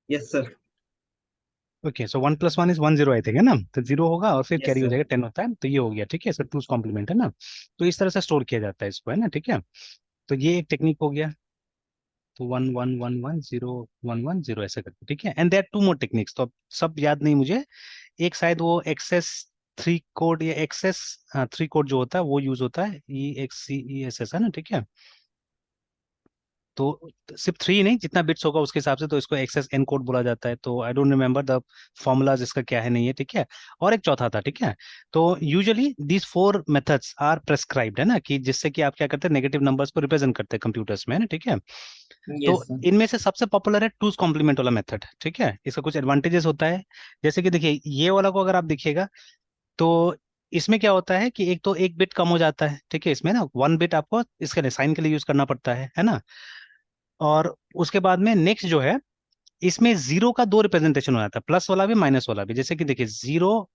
Yes sir. Okay, so 1 + 1 = 1 0 I think, है ना? तो 0 होगा और फिर यस कैरी हो सर। जाएगा, 10 होता है, तो ये हो गया, ठीक है, इसका टूज कॉम्प्लीमेंट है ना। तो इस तरह से स्टोर किया जाता है इसको, है ना, ठीक है। तो ये एक टेक्निक हो गया। तो 1 1 1 1 0 1 1 0 ऐसे करके, ठीक है। एंड देयर 2 more टेक्निक्स, तो अब सब याद नहीं मुझे। एक शायद वो एक्सेस 3 कोड या एक्सेस 3 कोड जो होता है वो यूज होता है, EXCESS, है ना, ठीक है। तो सिर्फ 3 नहीं, जितना बिट्स होगा उसके हिसाब से, तो इसको एक्सेस एन कोड बोला जाता है। तो I don't remember the formulas इसका क्या है, नहीं है, ठीक है। और एक चौथा था, ठीक है। तो usually these 4 methods are prescribed, है ना, कि जिससे कि आप क्या करते हैं, नेगेटिव नंबर्स को रिप्रेजेंट करते हैं कंप्यूटर्स में, है ना, ठीक है। तो यस सर। इनमें से सबसे पॉपुलर है टूज कॉम्प्लीमेंट वाला मेथड, ठीक है। इसका कुछ एडवांटेजेस होता है, जैसे कि देखिए ये वाला को अगर आप देखिएगा, तो इसमें क्या होता है कि एक तो एक बिट कम हो जाता है, ठीक है। इसमें ना 1 बिट आपको इसके लिए साइन के लिए यूज करना पड़ता है ना। और उसके बाद में नेक्स्ट जो है, इसमें जीरो का 2 रिप्रेजेंटेशन हो जाता है, प्लस वाला भी माइनस वाला भी। जैसे कि देखिए जीरो,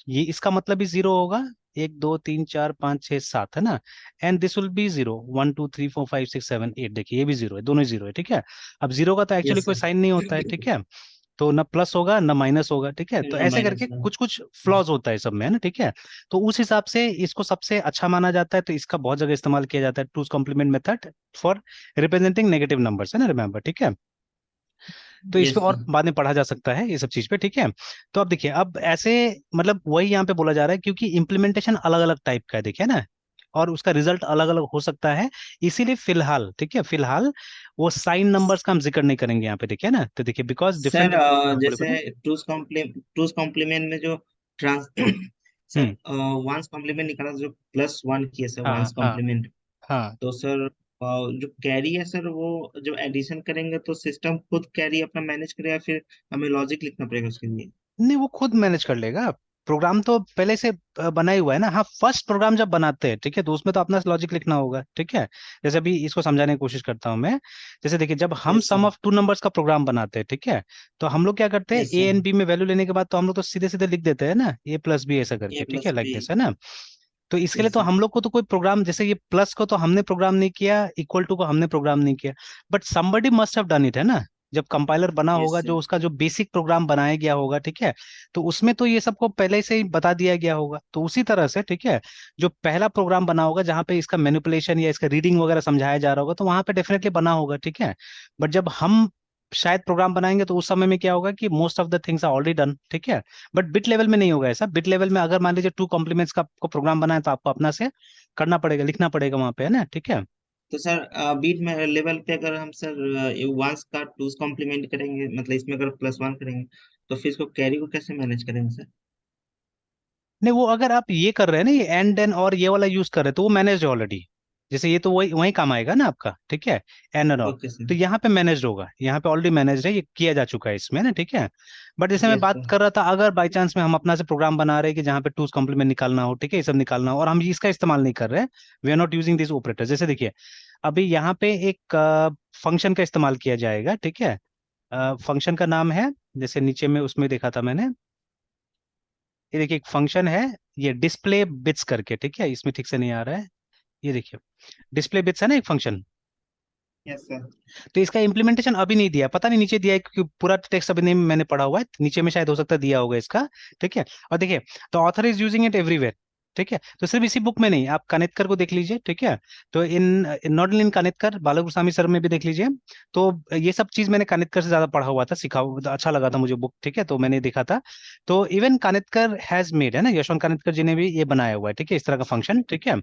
ये इसका मतलब भी जीरो होगा, 1 2 3 4 5 6 7, है ना। And this will be zero, 1 2 3 4 5 6 7 8, देखिए ये भी जीरो है, दोनों ही जीरो है, ठीक है। अब जीरो का तो एक्चुअली यस कोई सर। साइन नहीं होता है, ठीक है। तो ना प्लस होगा ना माइनस होगा, ठीक है। तो ऐसे माइनस करके में। कुछ कुछ फ्लॉज होता है सब में, है ना, ठीक है। तो उस हिसाब से इसको सबसे अच्छा माना जाता है, तो इसका बहुत जगह इस्तेमाल किया जाता है, two's complement method for representing negative numbers, है ना, रिमेंबर, ठीक है। तो इस पे यस और सर। बाद में पढ़ा जा सकता है ये सब चीज पे, ठीक है। तो अब देखिए, अब ऐसे मतलब वही यहाँ पे बोला जा रहा है, क्योंकि इम्प्लीमेंटेशन अलग अलग टाइप का है, देखिए ना, और उसका रिजल्ट अलग अलग हो सकता है। इसीलिए फिलहाल, ठीक है, फिलहाल वो साइन नंबर्स का हम जिक्र नहीं करेंगे यहाँ पे, देखिए ना। तो देखिए बिकॉज सर डिफरेंट, हाँ बोले जैसे बोले। टूज कॉम्प्लीमेंट में जो ट्रांस सर हम्म। वंस कॉम्प्लीमेंट निकाला जो +1 किया सर हाँ वंस हाँ कॉम्प्लीमेंट। हाँ। तो सर जो कैरी है सर वो जब एडिशन करेंगे तो सिस्टम खुद कैरी अपना मैनेज करेगा, फिर हमें लॉजिक लिखना पड़ेगा उसके लिए। नहीं, वो खुद मैनेज कर लेगा। प्रोग्राम तो पहले से बना ही हुआ है ना। हाँ, फर्स्ट प्रोग्राम जब बनाते हैं, ठीक है, तो उसमें तो अपना लॉजिक लिखना होगा, ठीक है। जैसे अभी इसको समझाने की कोशिश करता हूँ मैं। जैसे देखिए, जब हम yes sum sir. Of two numbers का प्रोग्राम बनाते हैं, ठीक है, तो हम लोग क्या करते हैं, yes a sir. And b में वैल्यू लेने के बाद तो हम लोग तो सीधे सीधे लिख देते हैं ना, A + B ऐसा ए करके, ठीक है, प्लस लाइक बी दिस, है ना। तो इसके लिए यस तो सर। हम लोग को तो कोई प्रोग्राम, जैसे ये प्लस को तो हमने प्रोग्राम नहीं किया, इक्वल टू को हमने प्रोग्राम नहीं किया, but somebody must have done it, है ना। जब कंपाइलर बना यस होगा, सर। जो उसका जो बेसिक प्रोग्राम बनाया गया होगा, ठीक है, तो उसमें तो ये सबको पहले से ही बता दिया गया होगा। तो उसी तरह से, ठीक है, जो पहला प्रोग्राम बना होगा जहां पे इसका मैनिपुलेशन या इसका रीडिंग वगैरह समझाया जा रहा होगा, तो वहां पे डेफिनेटली बना होगा, ठीक है। बट जब हम शायद प्रोग्राम बनाएंगे, तो उस समय में क्या होगा कि most of the things are already done, ठीक है। बट बिट लेवल में नहीं होगा ऐसा। बिट लेवल में अगर मान लीजिए टू कॉम्प्लीमेंट्स का आपको प्रोग्राम बनाए, तो आपको अपना से करना पड़ेगा, लिखना पड़ेगा वहां पे, है ना, ठीक है। तो सर बीट में लेवल पे अगर हम सर वंस का टूज कॉम्प्लीमेंट करेंगे, मतलब इसमें अगर +1 करेंगे, तो फिर इसको कैरी को कैसे मैनेज करेंगे सर? नहीं, वो अगर आप ये कर रहे हैं ना, ये एंड एंड और ये वाला यूज कर रहे हैं, तो वो मैनेज है ऑलरेडी। जैसे ये तो वही वही काम आएगा ना आपका, ठीक है, एंड एंड और। Okay sir. तो यहाँ पे मैनेज होगा, यहाँ पे ऑलरेडी मैनेज है, ये किया जा चुका है इसमें ना, ठीक है। बट जैसे मैं यस बात सर। कर रहा था, अगर बाई चांस में हम अपना से प्रोग्राम बना रहे हैं कि जहाँ पे टूज कॉम्प्लीमेंट निकालना हो, ठीक है, ये सब निकालना हो, और हम इसका इस्तेमाल नहीं कर रहे, we are not using this operator. जैसे देखिए, अभी यहाँ पे एक फंक्शन का इस्तेमाल किया जाएगा, ठीक है। फंक्शन का नाम है, जैसे नीचे में उसमें देखा था मैंने, ये देखिए एक फंक्शन है, ये डिस्प्ले बिट्स करके, ठीक है, इसमें ठीक से नहीं आ रहा है, ये देखिए डिस्प्ले बिट्स है ना एक फंक्शन। Yes sir. तो इसका इम्प्लीमेंटेशन अभी नहीं दिया, पता नहीं नीचे दिया है, क्योंकि पूरा टेक्स्ट अभी नहीं मैंने पढ़ा हुआ है, नीचे में शायद हो सकता है दिया होगा इसका, ठीक है। और देखिए, तो author is using it everywhere, ठीक है। तो सिर्फ इसी बुक में नहीं, आप कानेटकर को देख लीजिए, ठीक है। तो in not only in Kanetkar, Balagurusamy sir में भी देख लीजिए। तो ये सब चीज मैंने कानेटकर से ज्यादा पढ़ा हुआ था, सीखा अच्छा लगा था मुझे बुक, ठीक है, तो मैंने देखा था। तो इवन कानेटकर हैज मेड, है ना, यशवंत कानेटकर जी ने भी ये बनाया हुआ है, ठीक है, इस तरह का फंक्शन, ठीक है।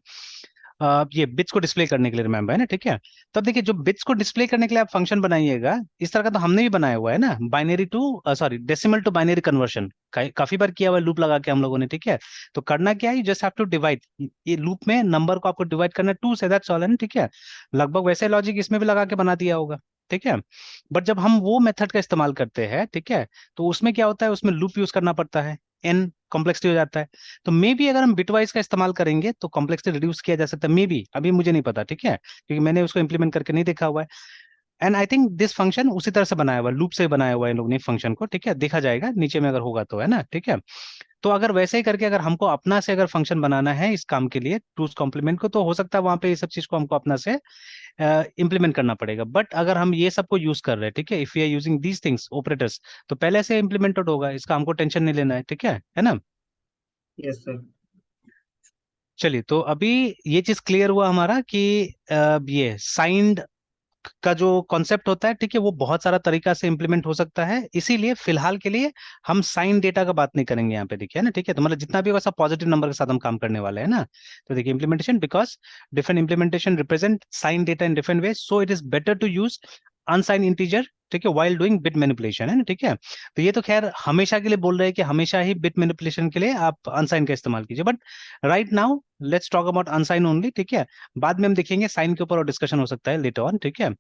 ये बिट्स को डिस्प्ले करने के लिए, रिमेंबर, है ना, ठीक है। तब देखिए, जो बिट्स को डिस्प्ले करने के लिए आप फंक्शन बनाइएगा, इस तरह का तो हमने भी बनाया हुआ है ना, binary to sorry decimal to binary conversion, काफी बार किया हुआ है लूप लगा के हम लोगों ने, ठीक है। तो करना क्या है, you just have to divide, ये लूप में नंबर को आपको डिवाइड करना है 2 से, दैट्स ऑल, है ना, ठीक है। लगभग वैसे लॉजिक इसमें भी लगा के बना दिया होगा। ठीक है। बट जब हम वो मेथड का इस्तेमाल करते हैं, ठीक है, तो उसमें क्या होता है, उसमें लूप यूज करना पड़ता है, एन कॉम्प्लेक्सिटी हो जाता है। तो मे बी अगर हम बिटवाइज का इस्तेमाल करेंगे तो कॉम्प्लेक्सिटी रिड्यूस किया जा सकता है, मे बी, अभी मुझे नहीं पता, ठीक है, क्योंकि मैंने उसको इंप्लीमेंट करके नहीं देखा हुआ है। And I think this function उसी तरह से बनाया हुआ है, लूप से बनाया हुआ है इन लोग ने फंक्शन को, ठीक है, देखा जाएगा नीचे में अगर होगा तो, है ना, ठीक है। तो अगर वैसे ही करके अगर हमको अपना से अगर फंक्शन बनाना है इस काम के लिए, टूज कॉम्प्लीमेंट को, तो हो सकता है वहां पे ये सब चीज को हमको अपना से इम्प्लीमेंट करना पड़ेगा। बट अगर हम ये सबको यूज कर रहे हैं, ठीक है, if you are using these things operators, तो पहले से इम्प्लीमेंटेड होगा, इसका हमको टेंशन नहीं लेना है, ठीक है ना। Yes sir. चलिए, तो अभी ये चीज क्लियर हुआ हमारा कि ये साइंड का जो कॉन्सेप्ट होता है, ठीक है, वो बहुत सारा तरीका से इंप्लीमेंट हो सकता है, इसीलिए फिलहाल के लिए हम साइन डेटा का बात नहीं करेंगे यहाँ पे, देखिए ना, ठीक है। तो मतलब जितना भी होगा सब पॉजिटिव नंबर के साथ हम काम करने वाले हैं ना। तो देखिए, implementation, because different implementation represent sign data in different way, so it is better to use unsign integer, ठीक है, वाइल डूइंग बिट मैनिपुलेशन, है ना, ठीक है। तो ये तो खैर हमेशा के लिए बोल रहे हैं कि हमेशा ही बिट मैनिपुलेशन के लिए आप अनसाइन का इस्तेमाल कीजिए, but right now let's talk about अनसाइन only, ठीक है। बाद में हम देखेंगे साइन के ऊपर और डिस्कशन हो सकता है लेटर ऑन, ठीक है।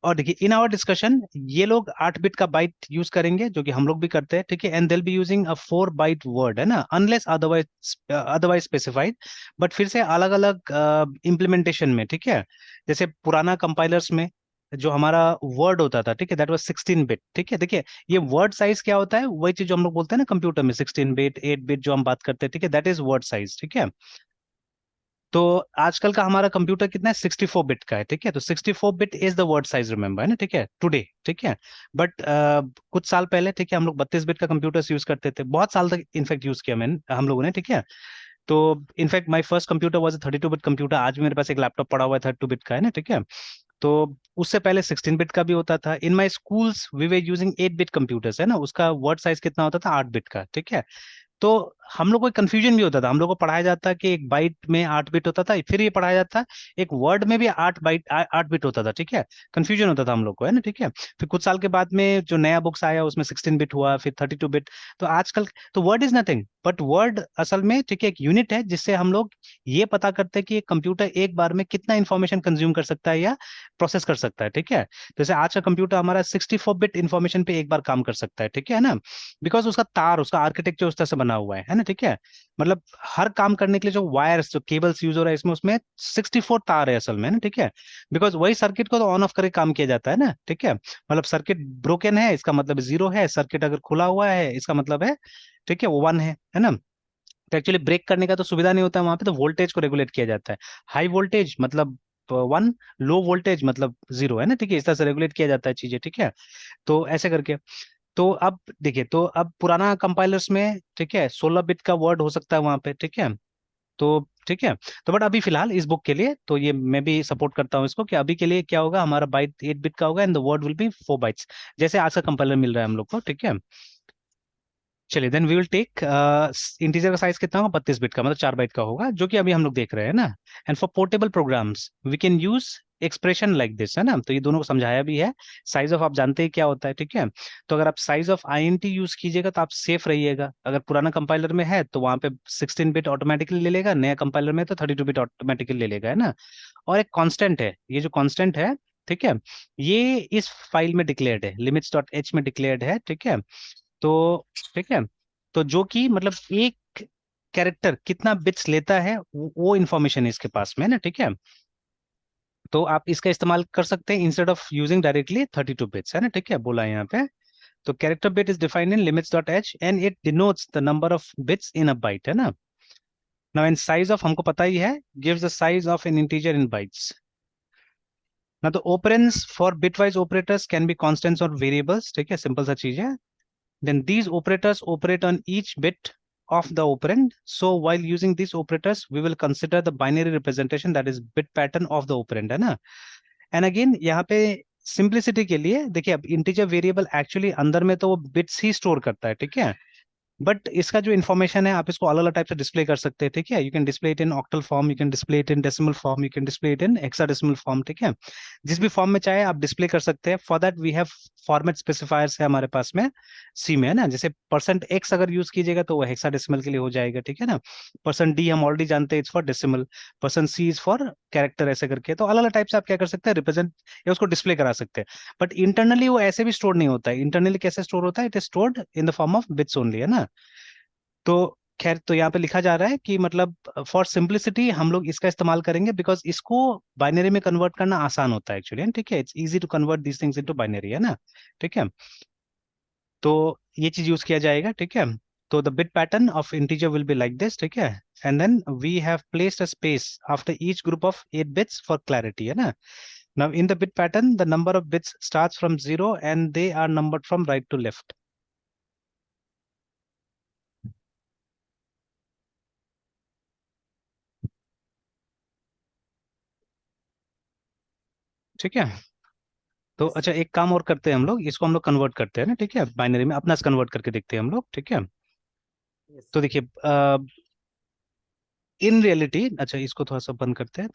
और देखिए, इन आवर डिस्कशन ये लोग 8 बिट का बाइट यूज करेंगे, जो कि हम लोग भी करते हैं, ठीक है, and will be using a 4 byte word, है ना, अनलेस अदरवाइज स्पेसिफाइड। बट फिर से अलग अलग इम्प्लीमेंटेशन में, ठीक है, जैसे पुराना कंपाइलर्स में जो हमारा वर्ड होता था, ठीक है, दैट वाज 16 बिट, ठीक है। देखिए, ये वर्ड साइज क्या होता है, वही चीज जो हम लोग बोलते हैं ना कंप्यूटर में, 16 बिट 8 बिट जो हम बात करते हैं, ठीक है, दैट इज वर्ड साइज, ठीक है। तो आजकल का हमारा कंप्यूटर कितना है, 64 बिट का है, ठीक है। तो 64 bit is the word size, remember, है ना, ठीक है, टुडे, ठीक है। बट कुछ साल पहले, ठीक है, हम लोग 32 बिट का कंप्यूटर्स यूज करते थे, बहुत साल तक इनफैक्ट यूज किया मैंने, हम लोगों ने, ठीक है। तो in fact my first computer was 32 bit computer, आज भी मेरे पास एक लैपटॉप पड़ा हुआ है 32 बिट का, है ना, ठीक है। तो उससे पहले 16 बिट का भी होता था। In my schools we were using 8 bit computers, है ना, उसका वर्ड साइज कितना होता था, 8 बिट का, ठीक है। तो हम लोग को कंफ्यूजन भी होता था, हम लोग को पढ़ाया जाता कि एक बाइट में 8 बिट होता था, फिर ये पढ़ाया जाता एक वर्ड में भी 8 बिट होता था, ठीक है। कंफ्यूजन होता था हम लोग को, है ना, ठीक है। फिर कुछ साल के बाद में जो नया बुक्स आया उसमें 16 बिट हुआ, फिर 32 बिट। तो आजकल तो word is nothing but word असल में, ठीक है, एक यूनिट है जिससे हम लोग ये पता करते हैं कि एक कंप्यूटर एक बार में कितना इंफॉर्मेशन कंज्यूम कर सकता है या प्रोसेस कर सकता है, ठीक है। जैसे आज का कंप्यूटर हमारा 64 बिट इंफॉर्मेशन पे एक बार काम कर सकता है, ठीक है ना, बिकॉज उसका तार, उसका आर्किटेक्चर उस तरह से बना हुआ है ना, ठीक है। मतलब हर काम करने के लिए जो वायर्स, जो केबल्स यूज हो रहा है इसमें, उसमें 64 तार है असल में ना, ठीक है। बिकॉज वही सर्किट को तो ऑन ऑफ करके काम किया जाता है ना, ठीक है। मतलब सर्किट ब्रोकन है इसका मतलब 0 है, सर्किट अगर खुला हुआ है इसका मतलब है, ठीक है, वो 1 है ना। तो एक्चुअली ब्रेक करने का तो सुविधा नहीं होता वहां पे, तो वोल्टेज को रेगुलेट किया जाता है। हाई वोल्टेज मतलब 1, लो वोल्टेज मतलब 0, है ना, ठीक है, इस तरह से रेगुलेट किया जाता है चीजें, ठीक है। तो ऐसे करके, तो अब देखिए, तो अब पुराना कंपाइलर्स में, ठीक है, 16 बिट का वर्ड हो सकता है वहां पे, ठीक है। तो ठीक है, तो बट अभी फिलहाल इस बुक के लिए तो ये मैं भी सपोर्ट करता हूँ इसको, कि अभी के लिए क्या होगा, हमारा बाइट 8 बिट का होगा and the word will be 4 bytes, जैसे आज का कंपाइलर मिल रहा है हम लोग को, ठीक है। चलिए, then we will take integer का साइज कितना होगा, 32 बिट का, मतलब 4 बाइट का होगा, जो कि अभी हम लोग देख रहे हैं ना। And for portable programs we can use expression like this, है ना। तो ये दोनों को समझाया भी है। साइज ऑफ आप जानते हैं क्या होता है, ठीक है। तो अगर आप साइज ऑफ आईएनटी यूज कीजिएगा तो आप सेफ रहिएगा। अगर पुराना कंपाइलर में है तो वहां पे 16 बिट ऑटोमेटिकली ले लेगा, नया कंपाइलर में तो 32 बिट ऑटोमेटिकली ले लेगा, है ना। और एक कांस्टेंट है, ये जो कांस्टेंट है, ठीक है, ये इस फाइल में डिक्लेयर्ड है, लिमिट्स डॉट एच में डिक्लेयर्ड है, ठीक है। तो ठीक है, तो जो कि मतलब एक कैरेक्टर कितना बिट्स लेता है वो इंफॉर्मेशन है इसके पास में ना, ठीक है। तो आप इसका इस्तेमाल कर सकते हैं instead of using directly 32 bits, है ना, ठीक है, बोला है यहाँ पे। तो character bit is defined in limits dot h and it denotes the number of bits in a byte, है ना। नाउ इन साइज ऑफ हमको पता ही है, gives the size of N integer in bytes. ना तो operands for bitwise operators can be constants और variables, ठीक है, सिंपल सा चीज है। Then these operators operate on each bit of the operand. So while using these operators, we will consider the binary representation, that is bit pattern of the operand, है ना। And again यहाँ पे simplicity के लिए देखिए, अब integer variable actually अंदर में तो वो बिट्स ही स्टोर करता है, ठीक है। बट इसका जो इन्फॉर्मेशन है आप इसको अलग अलग टाइप से डिस्प्ले कर सकते हैं, ठीक है। You can display it in octal form, you can display it in decimal form, you can display it in hexadecimal form, ठीक है। जिस भी फॉर्म में चाहे आप डिस्प्ले कर सकते हैं। For that we have format specifiers है हमारे पास में सी में, है ना। जैसे %x अगर यूज कीजिएगा तो वो हेक्साडेसिमल के लिए हो जाएगा, ठीक है ना। %d हम ऑलरेडी जानते हैं it's for decimal, %c is for character, ऐसे करके। तो अलग अलग टाइप से आप क्या कर सकते हैं, रिप्रेजेंट या उसको डिस्प्ले करा सकते हैं। बट इंटरनली वो ऐसे भी स्टोर नहीं होता है। इंटरनली कैसे स्टोर होता है, it is stored in the form of bits only, है ना। तो खैर, तो यहाँ पे लिखा जा रहा है कि मतलब फॉर सिंप्लिसिटी हम लोग इसका इस्तेमाल करेंगे, बिकॉज इसको बाइनरी में कन्वर्ट करना आसान होता है एक्चुअली, ठीक है। It's easy to convert these things into binary, है ना, ठीक है। तो ये चीज यूज किया जाएगा, ठीक है। तो the bit pattern of integer will be like this, ठीक है। And then we have placed a space after each group of 8 bits for clarity, है ना। Now in the bit pattern the number of bits starts from 0 and they are numbered from right to left, ठीक है। तो yes अच्छा, sir. एक काम और करते हैं हम लोग, इसको हम लोग कन्वर्ट करते हैं ना, ठीक है, बाइनरी में अपना से कन्वर्ट करके देखते हैं हम लोग, ठीक है। यस तो सर। देखिए, इन रियलिटी, अच्छा इसको थोड़ा सा बंद करते हैं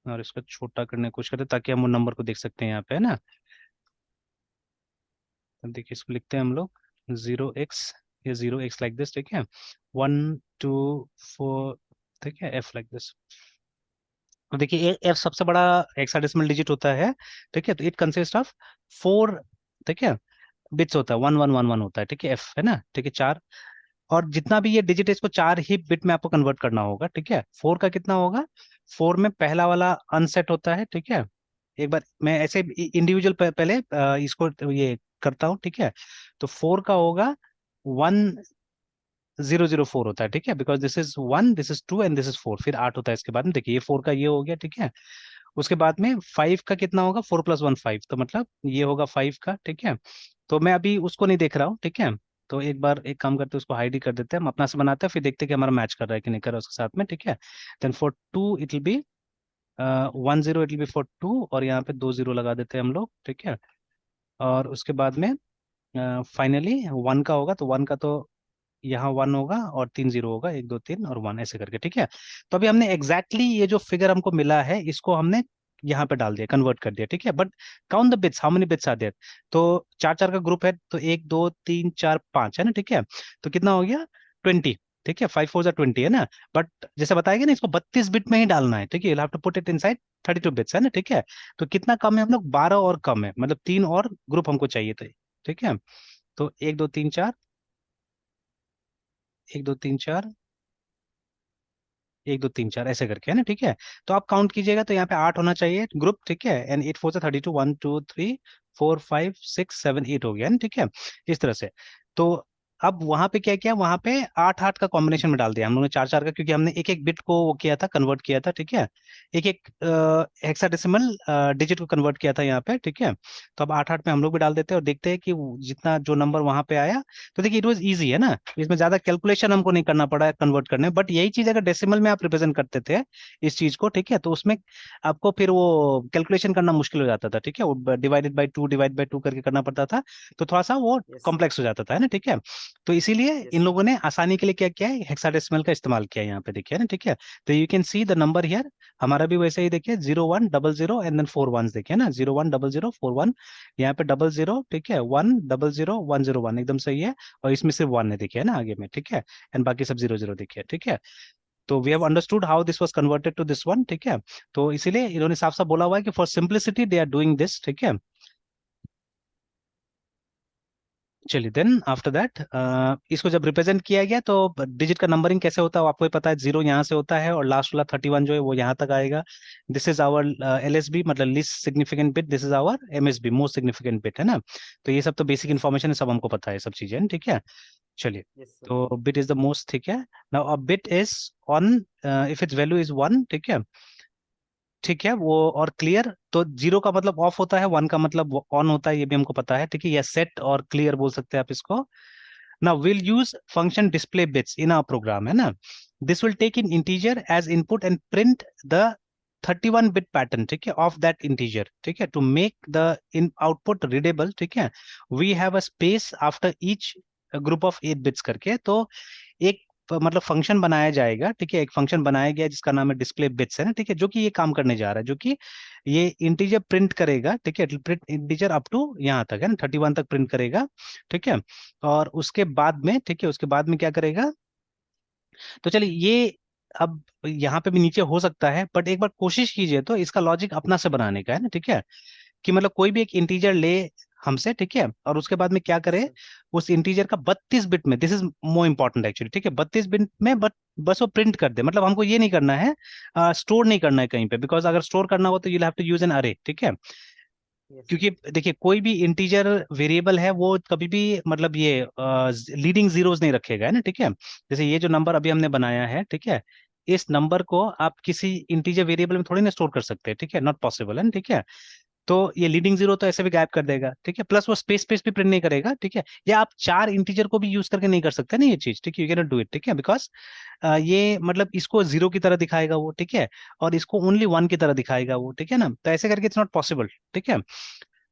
और इसको छोटा करने की कोशिश करते हैं ताकि हम वो नंबर को देख सकते हैं यहाँ पे, है ना। तो देखिए, इसको लिखते हैं हम लोग 0x, ये 0x लाइक दिस, ठीक है। 1 2 4, ठीक है, f लाइक दिस। तो देखिए, f सबसे बड़ा हेक्साडेसिमल डिजिट होता है, ठीक है। तो इट कंसिस्ट ऑफ 4, ठीक है, बिट्स होता है, 1111 होता है, ठीक है, f, है ना, ठीक है, 4। और जितना भी ये डिजिट है इसको 4 ही बिट में आपको कन्वर्ट करना होगा, ठीक है। 4 का कितना होगा, 4 में पहला वाला अनसेट होता है, ठीक है। एक बार मैं ऐसे इंडिविजुअल पहले इसको ये करता हूँ, ठीक है। तो 4 का होगा 1004 होता है, ठीक है, because this is 1, this is 2 and this is 4, फिर 8 होता है इसके बाद में। देखिए, ये 4 का ये हो गया, ठीक है। उसके बाद में 5 का कितना होगा, 4 + 1 5, तो मतलब ये होगा 5 का, ठीक है। तो मैं अभी उसको नहीं देख रहा हूँ, ठीक है। तो एक बार एक काम करते हैं, उसको हाइड ही कर देते हैं, हम अपना से बनाते हैं, फिर देखते हैं कि हमारा मैच कर रहा है कि नहीं कर रहा है उसके साथ में, ठीक है। Then for 2 it will be 10, it will be for 2, और यहाँ पे 2 0 लगा देते हैं हम लोग, ठीक है। और उसके बाद में फाइनली 1 का होगा, तो 1 का तो यहाँ 1 होगा और 3 0 होगा, 1 2 3 और 1 ऐसे करके, ठीक है। तो अभी हमने एग्जैक्टली ये जो फिगर हमको मिला है इसको हमने यहाँ पे डाल दिया, कन्वर्ट कर दिया, ठीक है। But count the bits, how many bits are there. तो 4 4 का ग्रुप है, तो 1 2 3 4 5, है ना, ठीक है। तो कितना हो गया, 20, ठीक है। 5 4 20, है ना। बट जैसे बताया गया ना, इसको 32 बिट में ही डालना है, ठीक है। You have to put it inside 32 bits, है ना, ठीक है। तो कितना कम है हम लोग, 12 और कम है, मतलब 3 और ग्रुप हमको चाहिए थे, ठीक है। तो 1 2 3 4, 1 2 3 4, 1 2 3 4 ऐसे करके, है ना, ठीक है। तो आप काउंट कीजिएगा तो यहाँ पे 8 होना चाहिए ग्रुप, ठीक है। एंड 8 4 से 32, 1 2 3 4 5 6 7 8 हो गया, है ना, ठीक है। इस तरह से। तो अब वहां पे क्या किया, वहां पे 8 8 का कॉम्बिनेशन में डाल दिया हम लोगों ने, 4 4 का, क्योंकि हमने एक एक बिट को वो किया था, कन्वर्ट किया था, ठीक है। एक एक हेक्साडेसिमल डिजिट को कन्वर्ट किया था यहाँ पे, ठीक है। तो अब 8 8 में हम लोग भी डाल देते हैं और देखते हैं कि जितना जो नंबर वहां पे आया। तो देखिए, इट वाज इजी, है ना, इसमें ज्यादा कैलकुलेशन हमको नहीं करना पड़ा है कन्वर्ट करने में। बट यही चीज अगर डेसिमल में आप रिप्रेजेंट करते थे इस चीज को, ठीक है, तो उसमें आपको फिर वो कैलकुलेशन करना मुश्किल हो जाता था, ठीक है। वो डिवाइडेड बाई 2 करके करना पड़ता था, तो थोड़ा सा वो यस सर। कॉम्प्लेक्स हो जाता था, है ना, ठीक है। तो इसीलिए यस इन सर। लोगों ने आसानी के लिए क्या किया है, हेक्साडेसिमल का इस्तेमाल किया है यहाँ पे, देखिए, है ना, ठीक है। तो you can see the number here, हमारा भी वैसे ही देखिए, 0 1 0 0 एंड देन 4 1 देखिए ना, 0 1 0 0 4 1, यहाँ पे 0 0, ठीक है, 1 0 0 1 0 1 एकदम सही है। और इसमें सिर्फ 1 है, देखिए, है ना, आगे में, ठीक है। एंड बाकी सब 0 0 देखिए, ठीक है। तो we yes have sir. Understood how this was converted to this one, ठीक है। तो इसीलिए इन्होंने साफ साफ बोला हुआ है कि for simplicity they are doing this, ठीक है। चलिए, देन आफ्टर दैट इसको जब रिप्रेजेंट किया गया तो डिजिट का नंबरिंग कैसे होता है वो आपको ही पता है, 0 यहाँ से होता है और लास्ट वाला 31 जो है वो यहाँ तक आएगा। दिस इज आवर LSB, मतलब least significant bit, this is our MSB, most significant bit, है ना। तो ये सब तो बेसिक यस सर। इन्फॉर्मेशन है, सब हमको पता है, सब चीजें हैं, ठीक है। चलिए, यस सर। तो बिट इज द मोस्ट, ठीक है। Now a bit is on if it's value is 1, ठीक है, ठीक है वो। और क्लियर, तो 0 का मतलब ऑफ होता है, 1 का मतलब ऑन होता है, ये भी हमको पता है, ठीक है। या सेट और क्लियर बोल सकते हैं आप इसको। Now we'll use function display bits in our program, है ना। This will take in integer as input and print the 31 bit pattern, ठीक है, of that integer, ठीक है। To make the in output readable, ठीक है, we have a space after each group of 8 bits करके। तो एक मतलब फंक्शन बनाया जाएगा, ठीक है, एक फंक्शन बनाया गया जिसका नाम है डिस्प्ले बिट्स, है ना, ठीक है, जो कि ये काम करने जा रहा है, जो कि ये इंटीजर प्रिंट करेगा, ठीक है, प्रिंट इंटीजर अप टू यहाँ तक, है ना, 31 तक प्रिंट करेगा, ठीक है। और उसके बाद में, ठीक है, उसके बाद में क्या करेगा, तो चलिए ये अब यहाँ पे भी नीचे हो सकता है, बट एक बार कोशिश कीजिए तो इसका लॉजिक अपना से बनाने का, है ना, ठीक है, कि मतलब कोई भी एक इंटीजर ले हमसे, ठीक है, और उसके बाद में क्या करे, उस इंटीजर का 32 बिट में, this is more important actually, ठीक है, 32 बिट में बट बस वो प्रिंट कर दे, मतलब हमको ये नहीं करना है, स्टोर नहीं करना है कहीं पे, बिकॉज अगर स्टोर करना हो तो you have to use an array, ठीक है। क्योंकि देखिए कोई भी इंटीजर वेरिएबल है वो कभी भी मतलब ये लीडिंग जीरोस नहीं रखेगा, है ना, ठीक है। जैसे ये जो नंबर अभी हमने बनाया है, ठीक है, इस नंबर को आप किसी इंटीजर वेरिएबल में थोड़ी ना स्टोर कर सकते हैं, ठीक है, नॉट पॉसिबल, है ना, ठीक है। तो ये लीडिंग जीरो तो ऐसे भी गायब कर देगा, ठीक है, प्लस वो स्पेस स्पेस भी प्रिंट नहीं करेगा, ठीक है। या आप 4 इंटीजर को भी यूज करके नहीं कर सकते ना ये चीज, ठीक है, you can not do it, ठीक है, बिकॉज ये मतलब इसको जीरो की तरह दिखाएगा वो, ठीक है, और इसको ओनली वन की तरह दिखाएगा वो, ठीक है ना, तो ऐसे करके इट्स नॉट पॉसिबल, ठीक है।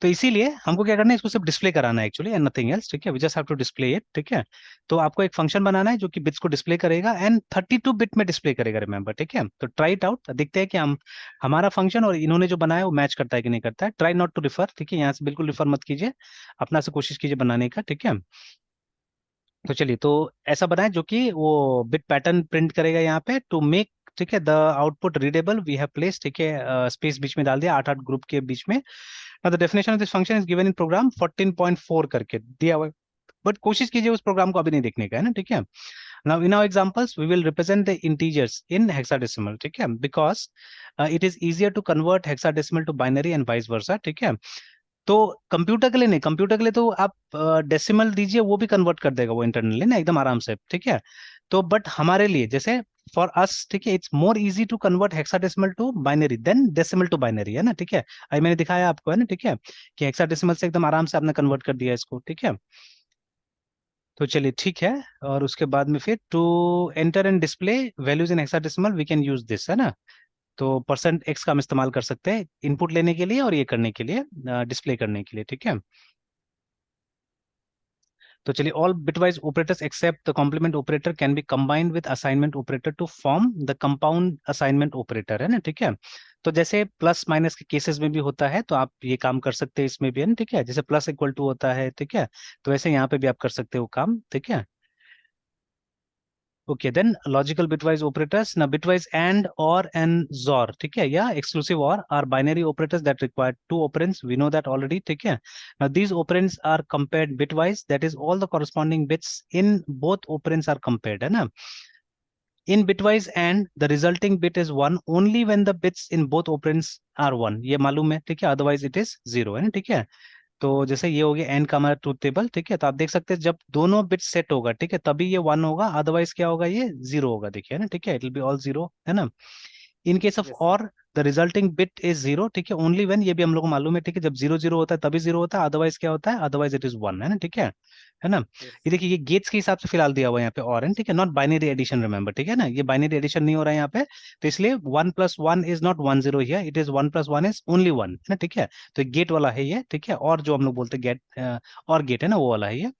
तो इसीलिए हमको क्या करना है, इसको सिर्फ डिस्प्ले कराना है एक्चुअली एंड नथिंग एल्स, ठीक है, we just have to display it, ठीक है। तो आपको एक फंक्शन बनाना है जो कि बिट्स को डिस्प्ले करेगा एंड 32 बिट में डिस्प्ले करेगा, रिमेंबर, ठीक है। तो ट्राई इट आउट, देखते हैं कि हम हमारा फंक्शन और इन्होंने जो बनाया वो मैच करता है कि नहीं करता है। ट्राई नॉट टू रिफर, ठीक है, यहाँ से बिल्कुल रिफर मत कीजिए, अपना से कोशिश कीजिए बनाने का, ठीक है। तो चलिए, तो ऐसा बनाए जो कि वो बिट पैटर्न प्रिंट करेगा यहाँ पे टू मेक, ठीक है, the output readable we have place, ठीक है, स्पेस बीच में डाल दिया, 8 8 ग्रुप के बीच में। Now the definition of this function is given in program 14.4 करके दिया हुआ है, बट कोशिश कीजिए उस प्रोग्राम को अभी नहीं देखने का, है ना, ठीक है। Now in our examples we will represent the integers in hexadecimal, ठीक है, because it is easier to convert hexadecimal to binary and vice versa, ठीक है। तो कंप्यूटर के लिए नहीं, कंप्यूटर के लिए तो आप डेसिमल दीजिए वो भी कन्वर्ट कर देगा वो इंटरनली ना एकदम आराम से, ठीक है। तो बट हमारे लिए जैसे फॉर अस, ठीक है, it's more easy to convert hexadecimal to binary than decimal to binary, है ना, ठीक है। अभी मैंने दिखाया आपको, है ना, ठीक है, कि हेक्साडेसिमल से एकदम आराम से आपने कन्वर्ट कर दिया इसको, ठीक है। तो चलिए ठीक है, और उसके बाद में फिर to enter and display values in hexadecimal we can use this, है ना। तो परसेंट एक्स का हम इस्तेमाल कर सकते हैं इनपुट लेने के लिए और ये करने के लिए, डिस्प्ले करने के लिए, ठीक है। तो चलिए, all bitwise operators except the complement operator can be combined with assignment operator to form the compound assignment operator, है ना, ठीक है। तो जैसे प्लस माइनस के केसेस में भी होता है तो आप ये काम कर सकते हैं इसमें भी, है ना, ठीक है, जैसे प्लस इक्वल टू होता है, ठीक है, तो वैसे यहाँ पे भी आप कर सकते हो काम, ठीक है। Okay then logical bitwise operators ना, bitwise and or and xor, ठीक है, या exclusive or are binary operators that require two operands, we know that already, ठीक है। Now these operands are compared bitwise, that is all the corresponding bits in both operands are compared, है ना। In bitwise and the resulting bit is 1 only when the bits in both operands are 1, ये मालूम है, ठीक है, otherwise it is 0, है ना, ठीक है। तो जैसे ये हो गया एन का हमारा ट्रूथ टेबल, ठीक है, तो आप देख सकते हैं जब दोनों बिट सेट होगा, ठीक है, तभी ये 1 होगा, अदरवाइज क्या होगा, ये 0 होगा, देखिए, है ना, ठीक है, इट विल बी ऑल 0, है ना। इन केस ऑफ और द रिजल्टिंग बिट इज 0, ठीक है, ओनली व्हेन, ये भी हम लोग को मालूम है, ठीक है, जब 0 0 होता है तभी 0 होता है, अदरवाइज क्या होता है, अदरवाइज इट इज 1, है ना, ठीक है ना। ये देखिए ये गेट्स के हिसाब से फिलहाल दिया हुआ है यहाँ पे और है, ठीक है, नॉट बाइनरी एडिशन, रिमेंबर, ठीक है ना, ये बाइनरी एडिशन नहीं हो रहा है यहाँ पे, तो इसलिए 1 + 1 is not 1 0 here, it is 1 + 1 is only 1, है ना, ठीक है। तो गेट वाला है ये, ठीक है, और जो हम लोग बोलते हैं गेट और गेट है ना, वो वाला है ये।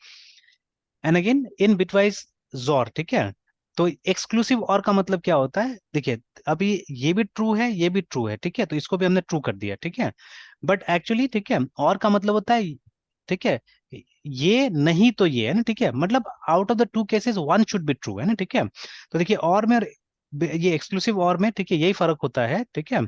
एंड अगेन इन बिटवाइज जोर, ठीक है। तो एक्सक्लूसिव और का मतलब क्या होता है, देखिए अभी ये भी ट्रू है, ये भी ट्रू है, ठीक है, तो इसको भी हमने ट्रू कर दिया, ठीक है। बट एक्चुअली, ठीक है, और का मतलब होता है, ठीक है, ये नहीं तो ये, है ना, ठीक है, मतलब out of the two cases one should be true, है ना, ठीक है। तो देखिए और में और ये एक्सक्लूसिव और में, ठीक है, यही फर्क होता है, ठीक है।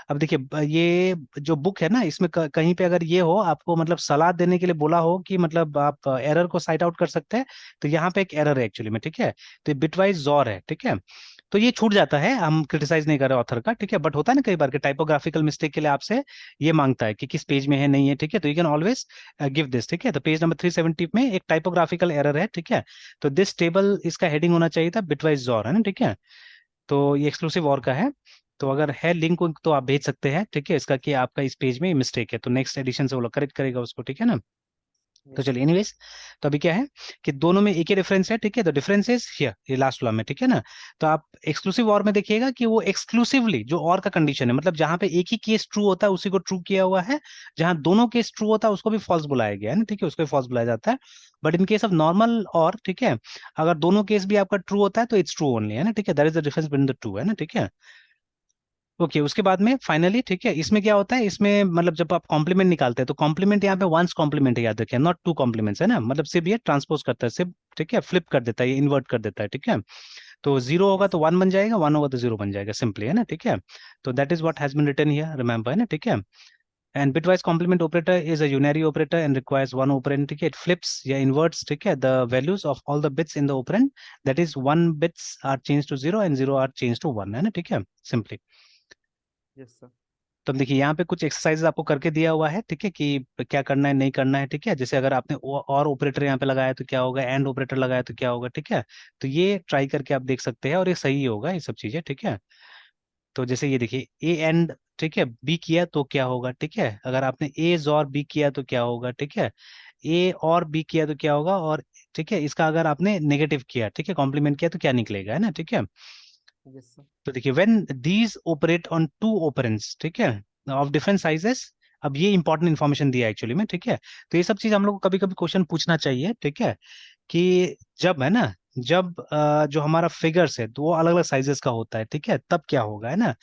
अब देखिए ये जो बुक है ना, इसमें कहीं पे अगर ये हो आपको मतलब सलाह देने के लिए बोला हो कि मतलब आप एरर को साइट आउट कर सकते हैं, तो यहाँ पे एक एरर है एक्चुअली में, ठीक है, तो बिटवाइज जॉर है, ठीक है। तो ये छूट जाता है, हम क्रिटिसाइज नहीं कर रहे ऑथर का, ठीक है, बट होता है ना कई बार कि टाइपोग्राफिकल मिस्टेक के लिए आपसे ये मांगता है कि किस पेज में है, नहीं है, ठीक है, तो you can always give this, ठीक है। तो पेज नंबर 370 में एक टाइपोग्राफिकल एरर है, ठीक है, तो दिस टेबल इसका हेडिंग होना चाहिए था बिटवाइज जॉर, है ना, ठीक है। तो ये एक्सक्लूसिव और का है, तो अगर है लिंक तो आप भेज सकते हैं, ठीक है, इसका कि आपका इस पेज में मिस्टेक है, तो नेक्स्ट एडिशन से वो लोग करेक्ट करेगा उसको, ठीक है ना। तो यस सर। चलिए एनीवेज, तो अभी क्या है कि दोनों में एक ही डिफरेंस है, ठीक है। तो डिफरेंस इज हियर, ये लास्ट लॉ में, ठीक है ना। तो आप एक्सक्लूसिव और में देखिएगा कि वो एक्सक्लूसिवली जो और का कंडीशन है, मतलब जहां पे एक ही केस ट्रू होता है उसी को ट्रू किया हुआ है, जहां दोनों केस ट्रू होता है उसको भी फॉल्स बुलाया गया है ना, ठीक है, उसको फॉल्स बुलाया जाता है। But in case of normal और, ठीक है, अगर दोनों केस भी आपका ट्रू होता है तो इट्स ट्रू ओनली, है ना, ठीक है, that is the difference between the two, है ना, ठीक है। ओके, उसके बाद में फाइनली, ठीक है, इसमें क्या होता है, इसमें मतलब जब आप कॉम्प्लीमेंट निकालते हैं तो कॉम्प्लीमेंट यहाँ पे वंस कॉम्प्लीमेंट है, याद रखिए, नॉट टू कॉम्प्लीमेंट्स, है ना, मतलब सिर्फ ये ट्रांसपोज करता है सिर्फ, ठीक है, फ्लिप कर देता है, ये इन्वर्ट कर देता है, ठीक है। तो जीरो होगा यस तो सर। वन बन जाएगा, वन होगा तो जीरो बन जाएगा, सिंपली, है ना, ठीक है। तो that is yes what has been written here, remember, है ना, ठीक है। And bitwise complement operator is a unary operator and requires one operand, ठीक है, इट फ्लिप्स या इन्वर्ट्स, ठीक है, the values of all the bits in the operand, that is one bits are change to zero and zero are change to one, है ना, ठीक है, simply. Yes sir. तो हम देखिए यहाँ पे कुछ एक्सरसाइज आपको करके दिया हुआ है, ठीक है, कि क्या करना है नहीं करना है, ठीक है। जैसे अगर आपने और ऑपरेटर यहाँ पे लगाया तो क्या होगा, एंड ऑपरेटर लगाया तो क्या होगा, ठीक है। तो ये ट्राई करके आप देख सकते हैं और ये सही होगा ये सब चीजें, ठीक है। तो जैसे ये देखिए ए एंड, ठीक है, बी किया तो क्या होगा, ठीक है, अगर आपने ए और बी किया तो क्या होगा, ठीक है, ए और बी किया तो क्या होगा, और ठीक है, इसका अगर आपने नेगेटिव किया, ठीक है, कॉम्प्लीमेंट किया तो क्या निकलेगा, है ना, ठीक है। Yes sir. तो देखिए when these operate on two operands, ठीक है, ऑफ डिफरेंट साइजेस, अब ये इंपॉर्टेंट इन्फॉर्मेशन दिया है एक्चुअली में, ठीक है। तो ये सब चीज हम लोग को कभी कभी क्वेश्चन पूछना चाहिए, ठीक है, कि जब है ना, जब जो हमारा फिगर्स है तो वो अलग अलग साइजेस का होता है, ठीक है, तब क्या होगा, है ना,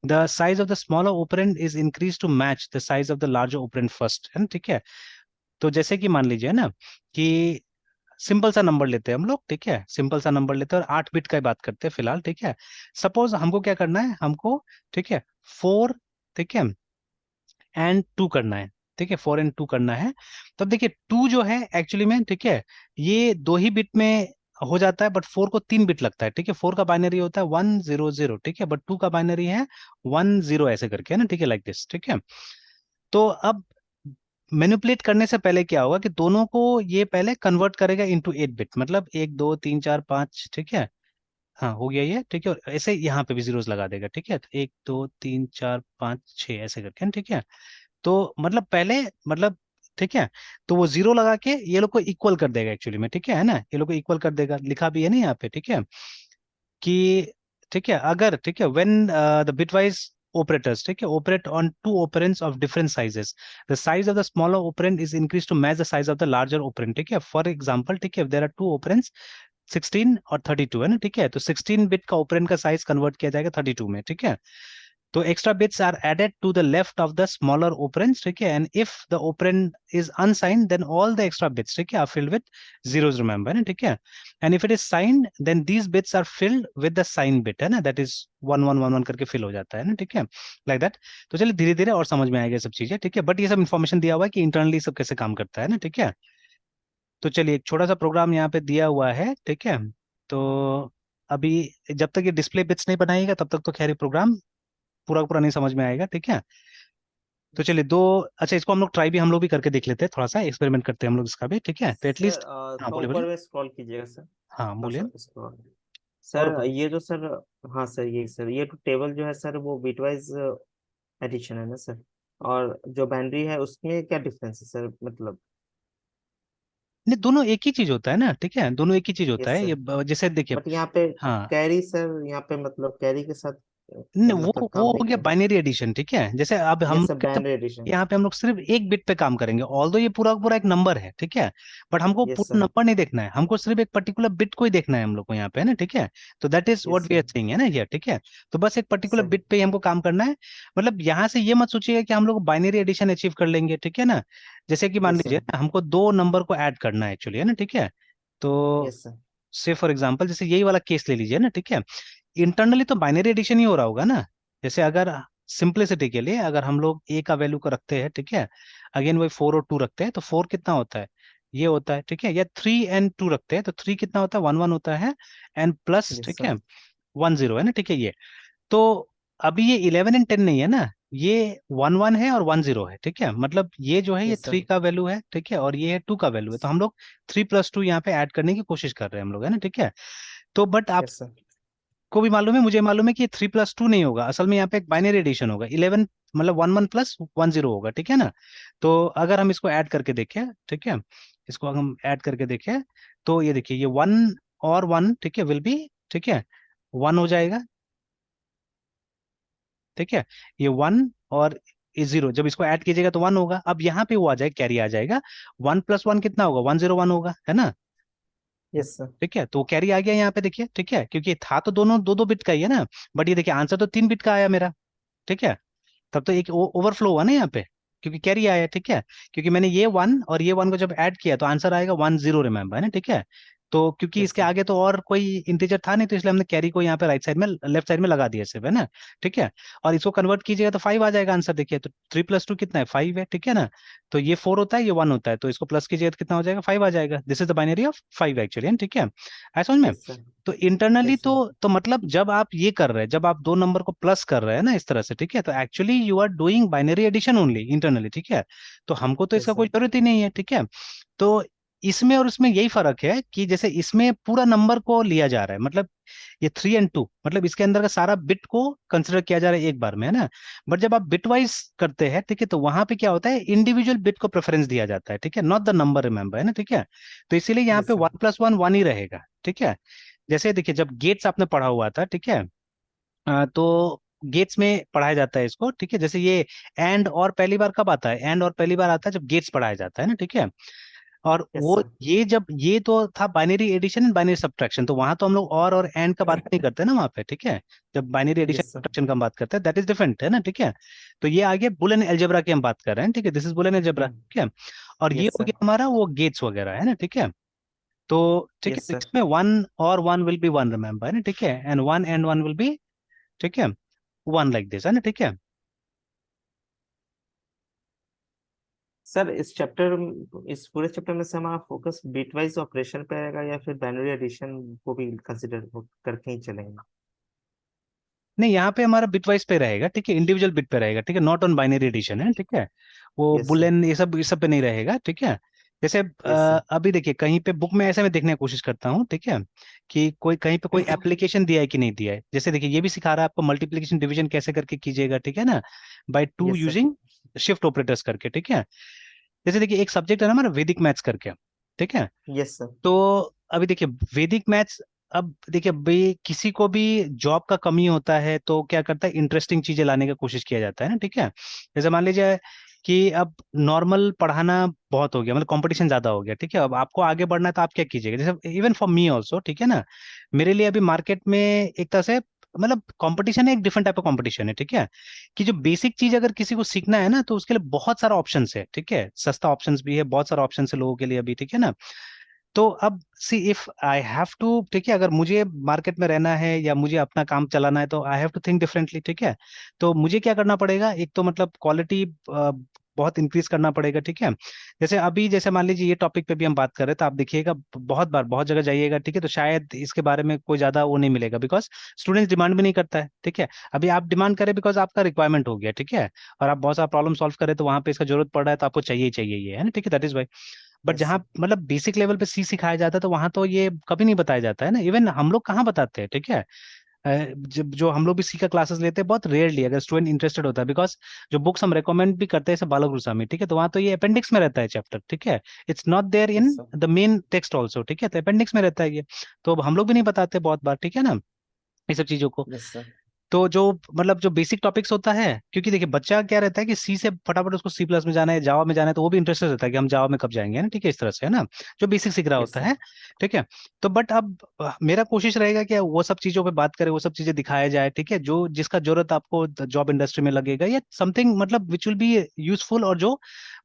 the size of the smaller operand is increase to match the size of the larger operand first, है ना, ठीक है। तो जैसे कि मान लीजिए ना कि सिंपल सा नंबर लेते हैं हम लोग, ठीक है, सिंपल सा नंबर लेते हैं और 8 बिट का ही बात करते हैं फिलहाल, ठीक है। सपोज हमको क्या करना है, हमको, ठीक है, फोर, ठीक है, एंड टू करना है, ठीक है, फोर एंड टू करना है। तो अब देखिए टू जो है एक्चुअली में, ठीक है, ये 2 ही बिट में हो जाता है, बट फोर को 3 बिट लगता है, ठीक है, फोर का बाइनरी होता है 100, ठीक है, बट टू का बाइनरी है 10, ऐसे करके, है ना, ठीक है, लाइक दिस, ठीक है। तो अब मैनिपुलेट करने से पहले क्या होगा कि दोनों को ये पहले कन्वर्ट करेगा इनटू 8 बिट, मतलब 1 2 3 4 5, ठीक है, हाँ हो गया ये, ठीक है, और ऐसे यहाँ पे भी जीरोस लगा देगा, ठीक है, तो 1 2 3 4 5 6 ऐसे करके, ठीक है। तो मतलब पहले, मतलब, ठीक है, तो वो जीरो लगा के ये लोग को इक्वल कर देगा एक्चुअली में, ठीक है ना, ये लोग को इक्वल कर देगा, लिखा भी है ना यहाँ पे, ठीक है, कि, ठीक है, अगर, ठीक है, व्हेन द बिटवाइज operators, ठीक है, operate on two operands of different sizes, the size of the smaller operand is increased to match the size of the larger operand, ठीक है, फॉर एग्जाम्पल, ठीक है, there are two operands 16 और 32, है ना, ठीक है, तो 16 बिट का ओपरेंड का साइज कन्वर्ट किया जाएगा 32 में, ठीक है। तो extra bits are added to the left of the smaller operands, ठीक है, and if the operand is unsigned then all the extra bits, ठीक है, are filled with zeros, remember, है ना, ठीक है। And if it is signed then these bits are filled with the sign bit, है ना, दैट इज 1111 करके fill हो जाता है ना, ठीक है, लाइक दैट। तो चलिए धीरे धीरे और समझ में आएगा ये सब चीजें, ठीक है, बट ये सब इन्फॉर्मेशन दिया हुआ है कि इंटरनली सब कैसे काम करता है ना, ठीक है। तो चलिए एक छोटा सा प्रोग्राम यहाँ पे दिया हुआ है, ठीक है। तो अभी जब तक ये डिस्प्ले बिट्स नहीं बनाएगा तब तक तो खैर ये प्रोग्राम पूरा पूरा नहीं समझ में आएगा, ठीक है। तो यस चलिए दो, अच्छा इसको हम लोग ट्राई भी हम लोग भी करके देख लेते हैं, थोड़ा सा एक्सपेरिमेंट करते हैं हम लोग इसका भी, ठीक है, तो सर। एटलीस्ट। हाँ तो बोले बोले। ऊपर में स्क्रॉल कीजिएगा सर, हाँ थोड़ा बोलिए। सा स्क्रॉल। और सर ये जो सर, हाँ सर, ये सर, ये तो टेबल जो है सर वो बिटवाइज एडिशन है ना सर, और जो बाइनरी है उसमें क्या डिफरेंस है सर, मतलब। नहीं, दोनों एक ही चीज होता है ना, ठीक है, दोनों एक ही चीज होता यस है, सर। ये जैसे देखिए। बट यहाँ पे हाँ, कैरी सर, यहाँ पे मतलब कैरी के साथ नहीं, वो मतलब वो काम नहीं हो गया करेगा। बाइनरी एडिशन, ठीक है, जैसे अब हम यस सर, कहते बाइनरी एडिशन। यहाँ पे हम लोग सिर्फ एक बिट पे काम करेंगे, ऑल्दो ये पूरा का पूरा एक नंबर है, ठीक है, बट हमको यस पूरा सर। नंबर नहीं देखना है, हमको सिर्फ एक पर्टिकुलर बिट को ही देखना है हम लोग को यहाँ पे, है ना, ठीक है। तो that is what yes we are sir. Saying, है ना ये, ठीक है। तो बस एक पर्टिकुलर सर। बिट पे ही हमको काम करना है, मतलब यहाँ से ये मत सोचिएगा कि हम लोग बाइनरी एडिशन अचीव कर लेंगे, ठीक है ना। जैसे कि मान यस लीजिए सर। ना, हमको दो नंबर को ऐड करना है एक्चुअली, है ना, ठीक है। तो यस सर। से फॉर एग्जाम्पल जैसे यही वाला केस ले लीजिए ना, ठीक है, इंटरनली तो बाइनरी एडिशन ही हो रहा होगा ना। जैसे अगर सिंप्लिसिटी के लिए अगर हम लोग ए का वैल्यू को रखते हैं, ठीक है, अगेन वही 4 और 2 रखते हैं, तो 4 कितना होता है, ये होता है, ठीक है, या 3 and 2 रखते हैं तो 3 कितना होता है, 1 1 होता है, एंड प्लस, यस ठीक सर। है, 1 0, है ना, ठीक है, ये। तो अभी ये 11 and 10 नहीं है ना, ये 1 1 है और 1 0 है, ठीक है, मतलब ये जो है ये यस सर। 3 का वैल्यू है, ठीक है, और ये है 2 का वैल्यू है, तो हम लोग 3 + 2 यहाँ पे ऐड करने की कोशिश कर रहे हैं हम लोग, है ना, ठीक है। तो बट आप यस सर। आपको भी मालूम है, मुझे मालूम है कि 3+2 नहीं होगा, असल में यहाँ पे एक बाइनरी एडिशन होगा, 11 मतलब 11+10 होगा, ठीक है ना। तो अगर हम इसको ऐड करके देखें, ठीक है, इसको अगर हम ऐड करके देखें, तो ये देखिए, ये 1 और 1, ठीक है, विल बी, ठीक है, 1 हो जाएगा, ठीक है, ये 1 और 0, जब इसको ऐड कीजिएगा तो 1 होगा। अब यहाँ पे वो आ जाएगा, कैरी आ जाएगा, 1+1 कितना होगा, 101 होगा, है ना। Yes sir. ठीक है, तो कैरी आ गया यहाँ पे, देखिए, ठीक है, क्योंकि था तो दोनों दो दो बिट का ही है ना, बट ये देखिए आंसर तो 3 बिट का आया मेरा, ठीक है। तब तो एक ओवरफ्लो हुआ ना यहाँ पे, क्योंकि कैरी आया, ठीक है, क्योंकि मैंने ये 1 और ये 1 को जब ऐड किया तो आंसर आएगा 10, रिमेम्बर, है ना, ठीक है। तो क्योंकि यस इसके सर। आगे तो और कोई इंटीजर था नहीं, तो इसलिए हमने कैरी को यहाँ पे राइट साइड में, लेफ्ट साइड में लगा दिया सिर्फ, है ना, ठीक है। और इसको कन्वर्ट कीजिएगा तो 5 आ जाएगा आंसर, देखिए, तो 3+2 कितना है, 5 है, ठीक है ना। तो ये 4 होता है, ये 1 होता है, तो इसको प्लस कीजिएगा तो कितना हो जाएगा, 5 आ जाएगा। This is the binary of 5 actually, ठीक है, ऐसा समझ में। Yes sir. तो इंटरनली यस सर। तो मतलब जब आप ये कर रहे हैं, जब आप दो नंबर को प्लस कर रहे हैं ना इस तरह से, ठीक है, तो actually you are doing binary addition only internally, ठीक है। तो हमको तो यस इसका कोई सर। जरूरत ही नहीं है, ठीक है। तो इसमें और उसमें यही फर्क है कि जैसे इसमें पूरा नंबर को लिया जा रहा है, मतलब ये 3 और 2, मतलब इसके अंदर का सारा बिट को कंसिडर किया जा रहा है एक बार में, है ना। बट जब आप बिट वाइज करते हैं, ठीक है, तो वहां पे क्या होता है, इंडिविजुअल बिट को प्रेफरेंस दिया जाता है, ठीक है, नॉट द नंबर, रिमेंबर, है ना, ठीक है। तो इसीलिए यहाँ पे यस सर। 1+1 1 ही रहेगा, ठीक है। जैसे देखिए, जब गेट्स आपने पढ़ा हुआ था, ठीक है, तो गेट्स में पढ़ाया जाता है इसको, ठीक है, जैसे ये एंड और पहली बार कब आता है, एंड और पहली बार आता है जब गेट्स पढ़ाया जाता है ना, ठीक है। और यस वो सर। ये जब ये तो था binary addition and binary subtraction, तो वहां तो हम लोग और एंड का बात नहीं करते ना वहां पे, ठीक है। जब binary addition yes sir. Subtraction का हम बात करते हैं, दैट इज डिफरेंट, है ना, ठीक है। तो ये आगे बुलियन अलजेब्रा की हम बात कर रहे हैं, ठीक है, दिस इज बुलियन अलजेब्रा, ठीक है। और ये यस हो सर। गया हमारा वो गेट्स वगैरह, है ना, ठीक है। तो ठीक है, यस तो सर। इसमें 1 और 1 विल बी 1, रिमेंबर, है ना, ठीक है, एंड 1 and 1 विल बी, ठीक है, 1 लाइक दिस, है ना, ठीक है। सर इस पूरे चैप्टर में से हमारा फोकस बिट वाइज ऑपरेशन पे रहेगा या फिर बाइनरी एडिशन को भी कंसिडर करके ही चलेंगे? नहीं, यहाँ पे हमारा बिट वाइज पे रहेगा, ठीक है, इंडिविजुअल बिट पे रहेगा, ठीक है, नॉट ऑन बाइनरी एडिशन, है, ठीक है। वो यस सर। बुलियन ये सब पे नहीं रहेगा, ठीक है। जैसे यस सर। अभी देखिए, कहीं पे बुक में ऐसे मैं देखने की कोशिश करता हूँ, ठीक है, कि कोई कहीं पे कोई एप्लीकेशन दिया है कि नहीं दिया है। जैसे देखिए, ये भी सिखा रहा है आपको मल्टीप्लिकेशन डिवीजन कैसे करके कीजिएगा, ठीक है ना, by 2 yes sir. Using shift operators करके, ठीक है। जैसे देखिए, एक सब्जेक्ट है ना हमारा वैदिक मैथ्स करके, ठीक है। Yes sir. तो अभी देखिए, वैदिक मैथ्स, अब देखिए भाई, किसी को भी जॉब का कमी होता है तो क्या करता है, इंटरेस्टिंग चीजें लाने की कोशिश किया जाता है ना, ठीक है। जैसे मान लीजिए कि अब नॉर्मल पढ़ाना बहुत हो गया, मतलब कंपटीशन ज्यादा हो गया, ठीक है, अब आपको आगे बढ़ना है तो आप क्या कीजिएगा, जैसे इवन फॉर मी ऑल्सो, ठीक है ना। मेरे लिए अभी मार्केट में एक तरह से, मतलब कंपटीशन है, एक डिफरेंट टाइप का कंपटीशन है, ठीक है। कि जो बेसिक चीज अगर किसी को सीखना है ना, तो उसके लिए बहुत सारा ऑप्शन है, ठीक है, सस्ता ऑप्शन भी है, बहुत सारा ऑप्शन है लोगों के लिए अभी, ठीक है ना। तो अब see if I have to, ठीक है, अगर मुझे मार्केट में रहना है या मुझे अपना काम चलाना है, तो I have to think differently, ठीक है। तो मुझे क्या करना पड़ेगा, एक तो मतलब क्वालिटी बहुत इंक्रीज करना पड़ेगा, ठीक है। जैसे अभी, जैसे मान लीजिए ये टॉपिक पे भी हम बात कर रहे हैं, तो आप देखिएगा बहुत बार बहुत जगह जाइएगा, ठीक है, तो शायद इसके बारे में कोई ज्यादा वो नहीं मिलेगा, बिकॉज स्टूडेंट्स डिमांड भी नहीं करता है, ठीक है। अभी आप डिमांड करें बिकॉज आपका रिक्वायरमेंट हो गया, ठीक है, और आप बहुत सारा प्रॉब्लम सॉल्व करें, तो वहां पे इसका जरूरत पड़ रहा है, तो आपको चाहिए ही चाहिए ये, है ना, ठीक है, that is why. But yes जहाँ सर। मतलब बेसिक लेवल पे सी सिखाया जाता है, तो वहां तो ये कभी नहीं बताया जाता है ना, इवन हम लोग कहाँ बताते हैं, ठीक है। जब जो हम लोग भी सी का क्लासेस लेते हैं बहुत रेयरली, अगर स्टूडेंट इंटरेस्टेड होता है, बिकॉज जो बुक्स हम रेकमेंड भी करते हैं जैसे बालक में, ठीक है, तो वहाँ तो ये अपेंडिक्स में रहता है चैप्टर, ठीक है। It's not there yes in sir. The main text also, ठीक है, तो अपेंडिक्स में रहता है ये। तो अब हम लोग भी नहीं बताते बहुत बार, ठीक है ना, ये सब चीजों को। Yes sir. तो जो मतलब जो बेसिक टॉपिक्स होता है, क्योंकि देखिए बच्चा क्या रहता है कि सी से फटाफट उसको C+ में जाना है, जावा में जाना है, तो वो भी इंटरेस्टेड रहता है कि हम जावा में कब जाएंगे, है ना, ठीक है, इस तरह से, है ना, जो बेसिक सीख रहा यस होता सर। है, ठीक है। तो बट अब मेरा कोशिश रहेगा कि वो सब चीजों पे बात करें, वो सब चीजें दिखाया जाए, ठीक है, जो जिसका जरूरत आपको जॉब इंडस्ट्री में लगेगा, या समथिंग मतलब विच विल बी यूजफुल, और जो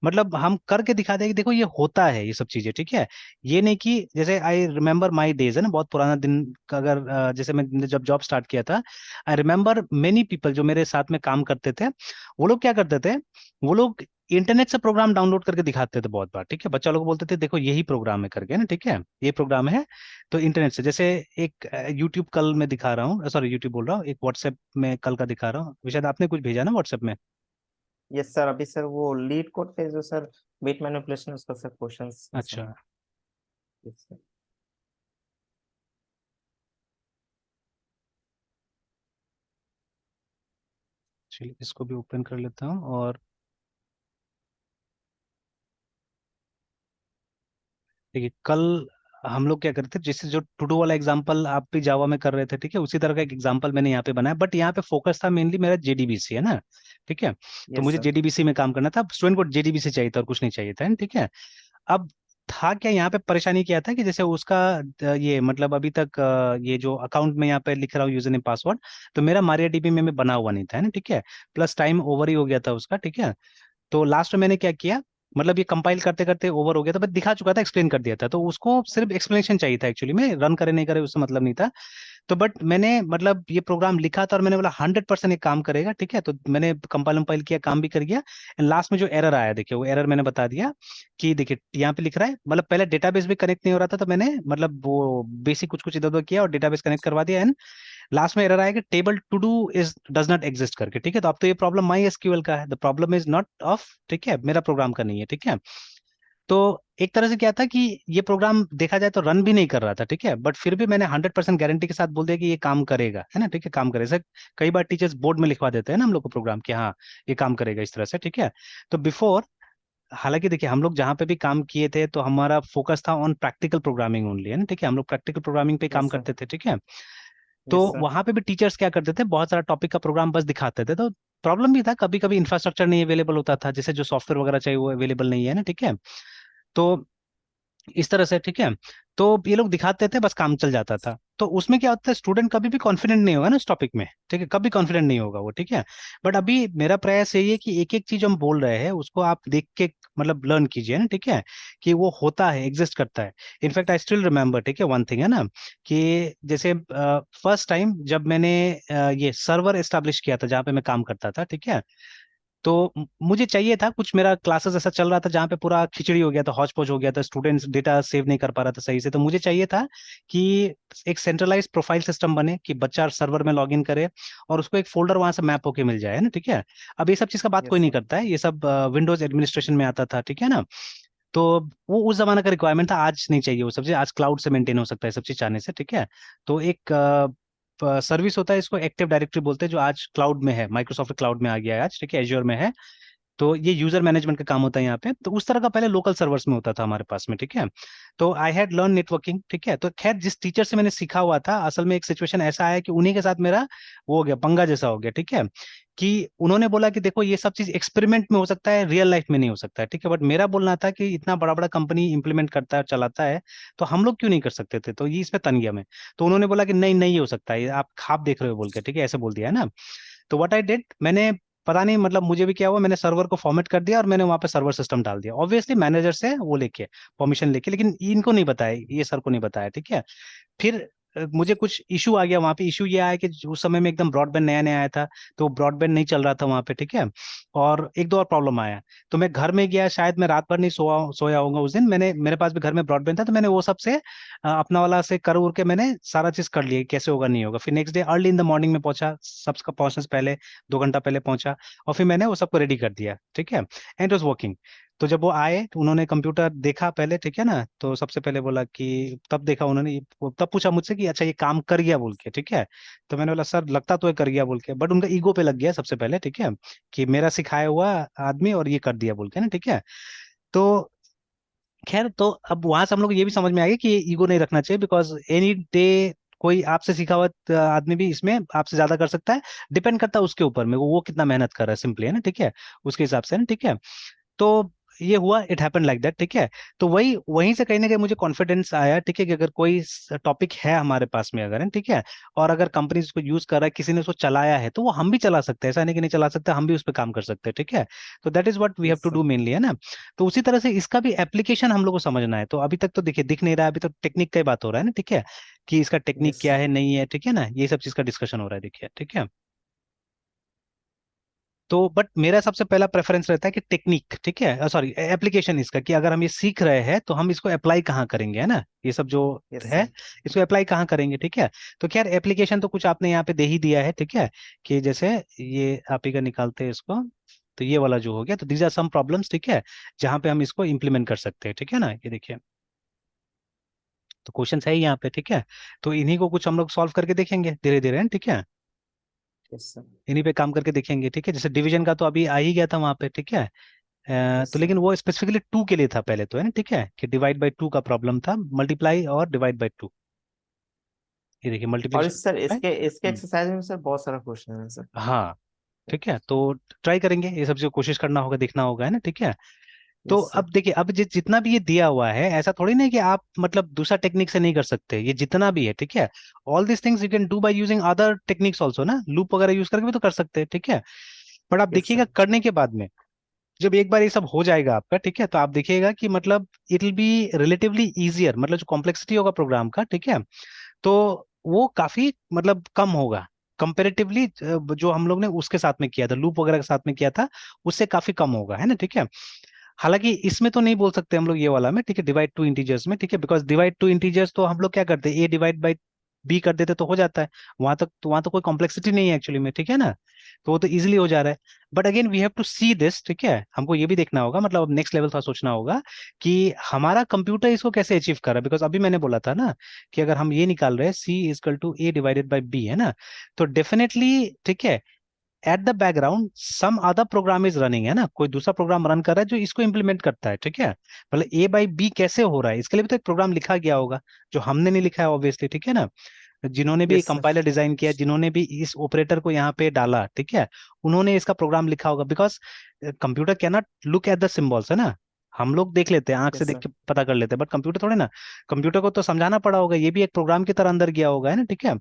मतलब हम करके दिखा दें कि देखो ये होता है, ये सब चीजें, ठीक है। ये नहीं कि जैसे आई रिमेम्बर माई डेज, है ना, बहुत पुराना दिन का, अगर जैसे मैं जब जॉब स्टार्ट किया था, आई रिमेम्बर मेनी पीपल जो मेरे साथ में काम करते थे, वो लोग क्या करते थे, वो लोग इंटरनेट से प्रोग्राम डाउनलोड करके दिखाते थे बहुत बार, ठीक है, बच्चा लोग बोलते थे देखो यही प्रोग्राम है करके ना, ठीक है, ये प्रोग्राम है। तो इंटरनेट से, जैसे एक यूट्यूब कल मैं दिखा रहा हूँ, सॉरी यूट्यूब बोल रहा हूँ, एक व्हाट्सएप में कल का दिखा रहा हूँ, शायद आपने कुछ भेजा ना व्हाट्सएप में। Yes sir. अभी सर वो लीड कोड पे जो सर बिट मैनिपुलेशन उसका सर क्वेश्चंस है सर। अच्छा, यस सर। चलिए इसको भी ओपन कर लेता हूँ। और देखिए कल हम लोग क्या करते थे, जैसे जो टू डू वाला एग्जांपल आप भी जावा में कर रहे थे, ठीक है, उसी तरह का एक एग्जांपल मैंने यहाँ पे बनाया, बट यहाँ पे फोकस था मेनली मेरा जेडीबीसी, है ना, ठीक है। तो यस मुझे सर। जेडीबीसी में काम करना था, स्टूडेंट को जेडीबीसी चाहिए था और कुछ नहीं चाहिए था, ठीक है। अब था क्या यहाँ पे, परेशानी क्या था कि जैसे उसका ये मतलब अभी तक ये जो अकाउंट में यहाँ पे लिख रहा हूँ यूजर नेम पासवर्ड, तो मेरा मारिया डीबी में बना हुआ नहीं था, है ना, ठीक है। प्लस टाइम ओवर ही हो गया था उसका, ठीक है। तो लास्ट में मैंने क्या किया, मतलब ये कंपाइल करते करते ओवर हो गया था, बट दिखा चुका था, एक्सप्लेन कर दिया था, तो उसको सिर्फ एक्सप्लेनेशन चाहिए था एक्चुअली में, रन करे नहीं करे उससे मतलब नहीं था। तो बट मैंने मतलब ये प्रोग्राम लिखा था और मैंने बोला 100% ये काम करेगा, ठीक है। तो मैंने कंपाइल कंपाइल किया, काम भी कर गया। एंड लास्ट में जो एरर आया, देखिए वो एरर मैंने बता दिया कि देखिए यहाँ पे लिख रहा है, मतलब पहले डेटाबेस भी कनेक्ट नहीं हो रहा था, तो मैंने मतलब वो बेसिक कुछ कुछ इधर उधर किया और डेटाबेस कनेक्ट करवा दिया। एंड लास्ट में एरर आएगा table to do is does not exist करके, ठीक है। तो अब तो ये प्रॉब्लम माई एसक्यूएल का है, the problem is not of, ठीक है, मेरा प्रोग्राम का नहीं है, ठीक है। तो एक तरह से क्या था कि ये प्रोग्राम देखा जाए तो रन भी नहीं कर रहा था, ठीक है, बट फिर भी मैंने 100% गारंटी के साथ बोल दिया कि ये काम करेगा, है ना, ठीक है, काम करेगा। सर कई बार टीचर्स बोर्ड में लिखवा देते हैं ना हम लोग को प्रोग्राम कि हाँ ये काम करेगा इस तरह से, ठीक है। तो बिफोर, हालांकि देखिए हम लोग जहाँ पे भी काम किए थे तो हमारा फोकस था ऑन प्रैक्टिकल प्रोग्रामिंग ओनली, है ना, ठीक है, हम लोग प्रैक्टिकल प्रोग्रामिंग पे काम यस सर। करते थे, ठीक है। तो यस सर। वहां पे भी टीचर्स क्या करते थे, बहुत सारा टॉपिक का प्रोग्राम बस दिखाते थे, तो प्रॉब्लम भी था, कभी कभी इंफ्रास्ट्रक्चर नहीं अवेलेबल होता था, जैसे जो सॉफ्टवेयर वगैरह चाहिए वो अवेलेबल नहीं है ना, ठीक है। तो इस तरह से, ठीक है। तो ये लोग दिखाते थे, बस काम चल जाता था। तो उसमें क्या होता है, स्टूडेंट कभी भी कॉन्फिडेंट नहीं होगा ना उस टॉपिक में, ठीक है, कभी कॉन्फिडेंट नहीं होगा वो, ठीक है। बट अभी मेरा प्रयास यही है कि एक एक चीज हम बोल रहे हैं उसको आप देख के मतलब लर्न कीजिए ना, ठीक है, कि वो होता है, एग्जिस्ट करता है। इनफैक्ट आई स्टिल रिमेम्बर, ठीक है, वन थिंग है ना, कि जैसे फर्स्ट टाइम जब मैंने ये सर्वर एस्टेब्लिश किया था जहाँ पे मैं काम करता था, ठीक है। तो मुझे चाहिए था कुछ, मेरा क्लासेस ऐसा चल रहा था जहाँ पे पूरा खिचड़ी हो गया था, हौच पौच हो गया था, स्टूडेंट्स डेटा सेव नहीं कर पा रहा था सही से, तो मुझे चाहिए था कि एक सेंट्रलाइज प्रोफाइल सिस्टम बने कि बच्चा सर्वर में लॉग इन करे और उसको एक फोल्डर वहां से मैप होके मिल जाए, है ना, ठीक है। अब ये सब चीज का बात कोई यस नहीं सर। करता है, ये सब विंडोज एडमिनिस्ट्रेशन में आता था, ठीक है ना। तो वो उस जमाने का रिक्वायरमेंट था, आज नहीं चाहिए वो सब चीज, आज क्लाउड से मेंटेन हो सकता है सब चीज चाहने से, ठीक है। तो एक सर्विस होता है, इसको एक्टिव डायरेक्टरी बोलते हैं, जो आज क्लाउड में है, माइक्रोसॉफ्ट क्लाउड में आ गया है आज, ठीक है, एज्योर में है। तो ये यूजर मैनेजमेंट का काम होता है यहाँ पे, तो उस तरह का पहले लोकल सर्वर्स में होता था हमारे पास में, ठीक है। तो आई हैड लर्न नेटवर्किंग, ठीक है। तो खैर जिस टीचर से मैंने सीखा हुआ था, असल में एक सिचुएशन ऐसा आया कि उन्हीं के साथ मेरा वो हो गया, पंगा जैसा हो गया, ठीक है। कि उन्होंने बोला कि देखो ये सब चीज एक्सपेरिमेंट में हो सकता है, रियल लाइफ में नहीं हो सकता है, ठीक है। बट मेरा बोलना था कि इतना बड़ा बड़ा कंपनी इंप्लीमेंट करता है चलाता है, तो हम लोग क्यों नहीं कर सकते थे, तो ये इसमें तन गया मैं। तो उन्होंने बोला कि नहीं नहीं हो सकता है, ये आप ख्वाब देख रहे हो बोल के, ठीक है, ऐसे बोल दिया है ना। तो व्हाट आई डिड, मैंने पता नहीं मतलब मुझे भी क्या हुआ, मैंने सर्वर को फॉर्मेट कर दिया और मैंने वहां पे सर्वर सिस्टम डाल दिया, ऑब्वियसली मैनेजर से वो लेके परमिशन लेके, लेकिन इनको नहीं बताया, ये सर को नहीं बताया, ठीक है। फिर मुझे कुछ इशू आ गया वहां पे, इशू ये आया कि उस समय में एकदम ब्रॉडबैंड नया नया आया था, तो ब्रॉडबैंड नहीं चल रहा था वहां पे, ठीक है। और एक दो और प्रॉब्लम आया, तो मैं घर में गया, शायद मैं रात भर नहीं सोया होऊंगा उस दिन, मैंने मेरे पास भी घर में ब्रॉडबैंड था, तो मैंने वो सब से अपना वाला से कर उर के मैंने सारा चीज कर लिया, कैसे होगा नहीं होगा। फिर next day early in the morning में पहुंचा, सबका पहुंचने से पहले 2 घंटा पहले पहुंचा, और फिर मैंने वो सबको रेडी कर दिया, ठीक है, एंड वॉज वर्किंग। तो जब वो आए तो उन्होंने कंप्यूटर देखा पहले, ठीक है ना, तो सबसे पहले बोला कि तब देखा उन्होंने तब पूछा मुझसे कि अच्छा ये काम कर गया बोल के, ठीक है। तो मैंने बोला सर लगता तो है कर गया बोल के, बट उनका ईगो पे लग गया सबसे पहले, ठीक है, कि मेरा सिखाया हुआ आदमी और ये कर दिया बोल के ना, ठीक है। तो खैर, तो अब वहां से हम लोग को ये भी समझ में आ गया कि ये ईगो नहीं रखना चाहिए, बिकॉज एनी डे कोई आपसे सीखा हुआ आदमी भी इसमें आपसे ज्यादा कर सकता है, डिपेंड करता है उसके ऊपर में, वो कितना मेहनत कर रहा है, सिंपली, है ना, ठीक है, उसके हिसाब से, है ना, ठीक है। तो ये हुआ, इट हैपन लाइक दैट, ठीक है। तो वही वहीं से कहीं ना कहीं मुझे कॉन्फिडेंस आया, ठीक है, कि अगर कोई टॉपिक है हमारे पास में अगर है, ठीक है, और अगर कंपनी उसको यूज कर रहा है, किसी ने उसको चलाया है, तो वो हम भी चला सकते हैं, ऐसा नहीं कि नहीं चला सकते, हम भी उस पर काम कर सकते हैं, ठीक है। तो that is what we have yes to sir. Do mainly, है ना। तो उसी तरह से इसका भी एप्लीकेशन हम लोग को समझना है, तो अभी तक तो देखिए दिख नहीं रहा है, अभी तो टेक्निक का ही बात हो रहा है ना, ठीक है, कि इसका टेक्निक यस क्या सर। है नहीं है, ठीक है ना, ये सब चीज का डिस्कशन हो रहा है, देखिए, ठीक है। तो बट मेरा सबसे पहला प्रेफरेंस रहता है कि टेक्निक, ठीक है, सॉरी एप्लीकेशन इसका, कि अगर हम ये सीख रहे हैं तो हम इसको अप्लाई कहाँ करेंगे, है ना, ये सब जो यस है सर। इसको अप्लाई कहाँ करेंगे, ठीक है। तो खैर एप्लीकेशन तो कुछ आपने यहाँ पे दे ही दिया है, ठीक है, कि जैसे ये आप ही का निकालते हैं इसको, तो ये वाला जो हो गया, तो दीज आर सम प्रॉब्लम्स, ठीक है, जहाँ पे हम इसको इम्प्लीमेंट कर सकते हैं, ठीक है ना, ये देखिए। तो क्वेश्चन है ही यहाँ पे, ठीक है। तो इन्हीं को कुछ हम लोग सॉल्व करके देखेंगे धीरे धीरे, ठीक है। Yes sir. इन्हीं पे काम करके देखेंगे, ठीक है। जैसे डिवीजन का तो अभी आ ही गया था वहां पे, ठीक है। यस तो सर। लेकिन वो स्पेसिफिकली टू के लिए था पहले तो, है ना, ठीक है, कि डिवाइड बाई टू का प्रॉब्लम था, मल्टीप्लाई और डिवाइड बाई टू। ये देखिए और मल्टीप्लिकेशन। सर इसके एक्सरसाइज में सर बहुत सारा क्वेश्चन है सर। हाँ, ठीक है, तो ट्राई करेंगे ये सब जो कोशिश करना होगा, देखना होगा, है ना, ठीक है। तो यस सर। अब देखिए, अब जितना भी ये दिया हुआ है, ऐसा थोड़ी ना है कि आप मतलब दूसरा टेक्निक से नहीं कर सकते, ये जितना भी है, ठीक है। All this things you can do by using other techniques also ना, लूप वगैरह यूज करके भी तो कर सकते हैं, ठीक है। बट आप यस देखिएगा सर। करने के बाद में, जब एक बार ये सब हो जाएगा आपका, ठीक है, तो आप देखिएगा कि मतलब it will B relatively easier, मतलब जो कॉम्प्लेक्सिटी होगा प्रोग्राम का, ठीक है, तो वो काफी मतलब कम होगा कंपेरेटिवली, जो हम लोग ने उसके साथ में किया था, लूप वगैरह के साथ में किया था, उससे काफी कम होगा, है ना, ठीक है। हालांकि इसमें तो नहीं बोल सकते हम लोग ये वाला में, ठीक है, डिवाइड टू इंटीजर्स में, ठीक है, बिकॉज डिवाइड टू इंटीजर्स तो हम लोग क्या करते हैं, ए डिवाइड बाई बी कर देते तो हो जाता है। वहां तो कोई कॉम्प्लेक्सिटी नहीं है एक्चुअली में, ठीक है ना। तो वो तो इजीली हो जा रहा है। But again we have to see this, ठीक है, हमको ये भी देखना होगा, मतलब अब नेक्स्ट लेवल थोड़ा सोचना होगा कि हमारा कंप्यूटर इसको कैसे अचीव कर रहा है, बिकॉज अभी मैंने बोला था ना कि अगर हम ये निकाल रहे हैं c is equal to a divided by b, है ना, तो डेफिनेटली, ठीक है, at the background some other program is running, है ना, कोई दूसरा प्रोग्राम रन कर रहा है जो इसको इम्प्लीमेंट करता है, ठीक है। मतलब ए बाई बी कैसे हो रहा है, इसके लिए भी तो एक प्रोग्राम लिखा गया होगा, जो हमने नहीं लिखा है ऑब्वियसली, ठीक है ना। जिन्होंने भी यस सर। कंपाइलर डिजाइन किया, जिन्होंने भी इस ऑपरेटर को यहाँ पे डाला, ठीक है, उन्होंने इसका प्रोग्राम लिखा होगा, because computer can not look at the symbols, है ना। हम लोग देख लेते हैं, आंख से यस देख सर। के पता कर लेते हैं, बट कंप्यूटर थोड़े ना। कंप्यूटर को तो समझाना पड़ा होगा, ये भी एक प्रोग्राम की तरह अंदर गया होगा, है ना, ठीक है।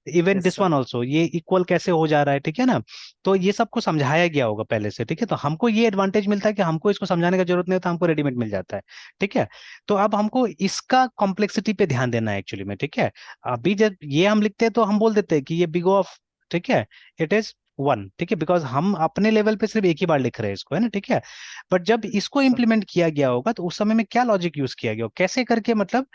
Even yes this sir. One also, ये इक्वल कैसे हो जा रहा है, ठीक है ना। तो ये सबको समझाया गया होगा पहले से, ठीक है, तो हमको ये एडवांटेज मिलता है कि हमको इसको समझाने का जरूरत नहीं होता, हमको रेडीमेड मिल जाता है, ठीक है। तो अब हमको इसका कॉम्प्लेक्सिटी पे ध्यान देना है एक्चुअली में, ठीक है। अभी जब ये हम लिखते हैं तो हम बोल देते हैं कि ये बिग ऑफ, ठीक है, इट इज वन, ठीक है, बिकॉज हम अपने लेवल पे सिर्फ एक ही बार लिख रहे हैं इसको, है ना, ठीक है। बट जब इसको सर। इम्प्लीमेंट किया गया होगा तो उस समय में क्या लॉजिक यूज किया गया होगा, कैसे करके, मतलब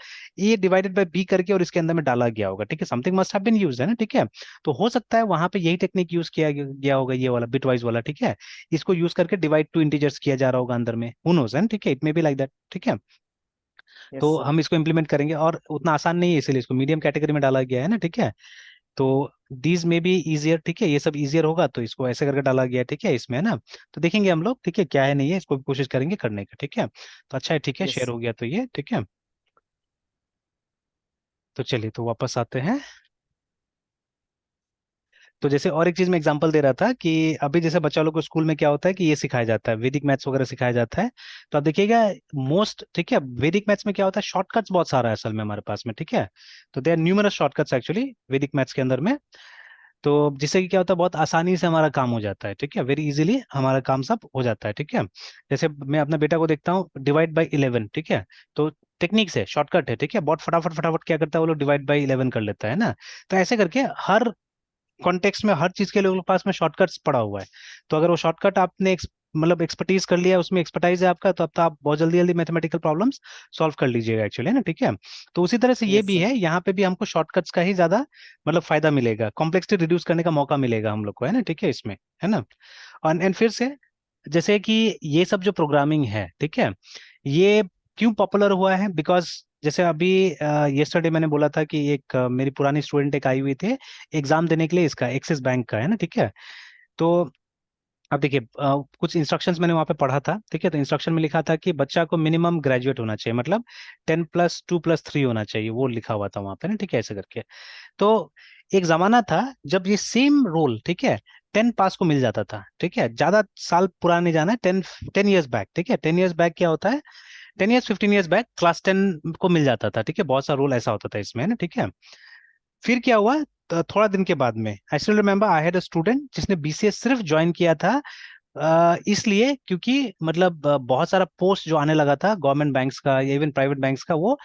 ए डिवाइडेड बाय बी करके और इसके अंदर में डाला गया होगा, ठीक है, something must have been used, है ना, ठीक है। तो हो सकता है वहां पे यही टेक्निक यूज किया गया होगा, ये वाला बिटवाइज वाला, ठीक है। इसको यूज करके डिवाइड टू इंटीजर्स किया जा रहा होगा अंदर में, हु नोज, है ना, ठीक है, it may be like that, ठीक है। यस तो सर। हम इसको इम्प्लीमेंट करेंगे, और उतना आसान नहीं है, इसीलिए इसको मीडियम कैटेगरी में डाला गया है ना, ठीक है। तो दीज में भी इजियर, ठीक है, ये सब इजियर होगा, तो इसको ऐसे करके डाला गया है, ठीक है, इसमें, है ना। तो देखेंगे हम लोग, ठीक है, क्या है नहीं है, इसको भी कोशिश करेंगे करने का, ठीक है। तो अच्छा है, ठीक है, यस शेयर हो सर। गया तो ये, ठीक है। तो चलिए, तो वापस आते हैं। तो जैसे और एक चीज मैं एग्जांपल दे रहा था कि अभी जैसे बच्चा लोग को स्कूल में क्या होता है कि ये सिखाया जाता है, वैदिक मैथ्स वगैरह सिखाया जाता है। तो आप देखिएगा, मोस्ट, ठीक है, वैदिक मैथ्स में क्या होता है, शॉर्टकट्स बहुत सारा है असल में हमारे पास में, ठीक है। तो they are numerous shortcuts actually Vedic maths के अंदर में। तो जिससे कि क्या होता है, बहुत आसानी से हमारा काम हो जाता है, ठीक है, वेरी इजीली हमारा काम सब हो जाता है, ठीक है। जैसे मैं अपना बेटा को देखता हूँ, डिवाइड बाई 11, ठीक है। तो टेक्निक से शॉर्टकट है, ठीक है, बहुत फटाफट फटाफट क्या करता है वो लोग, डिवाइड बाई 11 कर लेता है ना। तो ऐसे करके हर कॉन्टेक्स्ट में हर चीज के लोगों के पास में शॉर्टकट्स पड़ा हुआ है। तो अगर वो शॉर्टकट आपने मतलब एक्सपर्टीज कर लिया, उसमें एक्सपर्टाइज है आपका, तो अब तो आप बहुत जल्दी जल्दी मैथमेटिकल प्रॉब्लम्स सॉल्व कर लीजिएगा एक्चुअली, है ना, ठीक है। तो उसी तरह से ये यस भी सर। है, यहाँ पे भी हमको शॉर्टकट्स का ही ज्यादा मतलब फायदा मिलेगा, कॉम्प्लेक्सिटी रिड्यूस करने का मौका मिलेगा हम लोग को, है ना, ठीक है, इसमें, है ना। और एंड फिर से, जैसे कि ये सब जो प्रोग्रामिंग है, ठीक है, ये क्यों पॉपुलर हुआ है, बिकॉज जैसे अभी यस्टरडे मैंने बोला था कि एक मेरी पुरानी स्टूडेंट एक आई हुई थी एग्जाम देने के लिए, इसका एक्सिस बैंक का, है ना, ठीक है। तो अब देखिए, कुछ इंस्ट्रक्शंस मैंने वहाँ पे पढ़ा था, ठीक है। तो इंस्ट्रक्शन में लिखा था कि बच्चा को मिनिमम ग्रेजुएट होना चाहिए, मतलब 10+2+3 होना चाहिए, वो लिखा हुआ था वहाँ पे ना, ठीक है, ऐसे करके। तो एक जमाना था जब ये सेम रोल, ठीक है, 10 पास को मिल जाता था, ठीक है, ज्यादा साल पुराना नहीं जाना है, 10 10 ईयर्स बैक, ठीक है, 10 ईयर्स बैक क्या होता है, 10 ईयर्स 15 ईयर्स बैक क्लास 10 को मिल जाता था, ठीक है, बहुत सा रोल ऐसा होता था इसमें, है ना, ठीक है। फिर क्या हुआ, थोड़ा दिन के बाद में, I still remember, I had a student जिसने बीसीएस सिर्फ ज्वाइन किया था इसलिए क्योंकि मतलब बहुत सारा पोस्ट जो आने लगा था गवर्नमेंट बैंक्स का या इवन प्राइवेट बैंक्स का, वो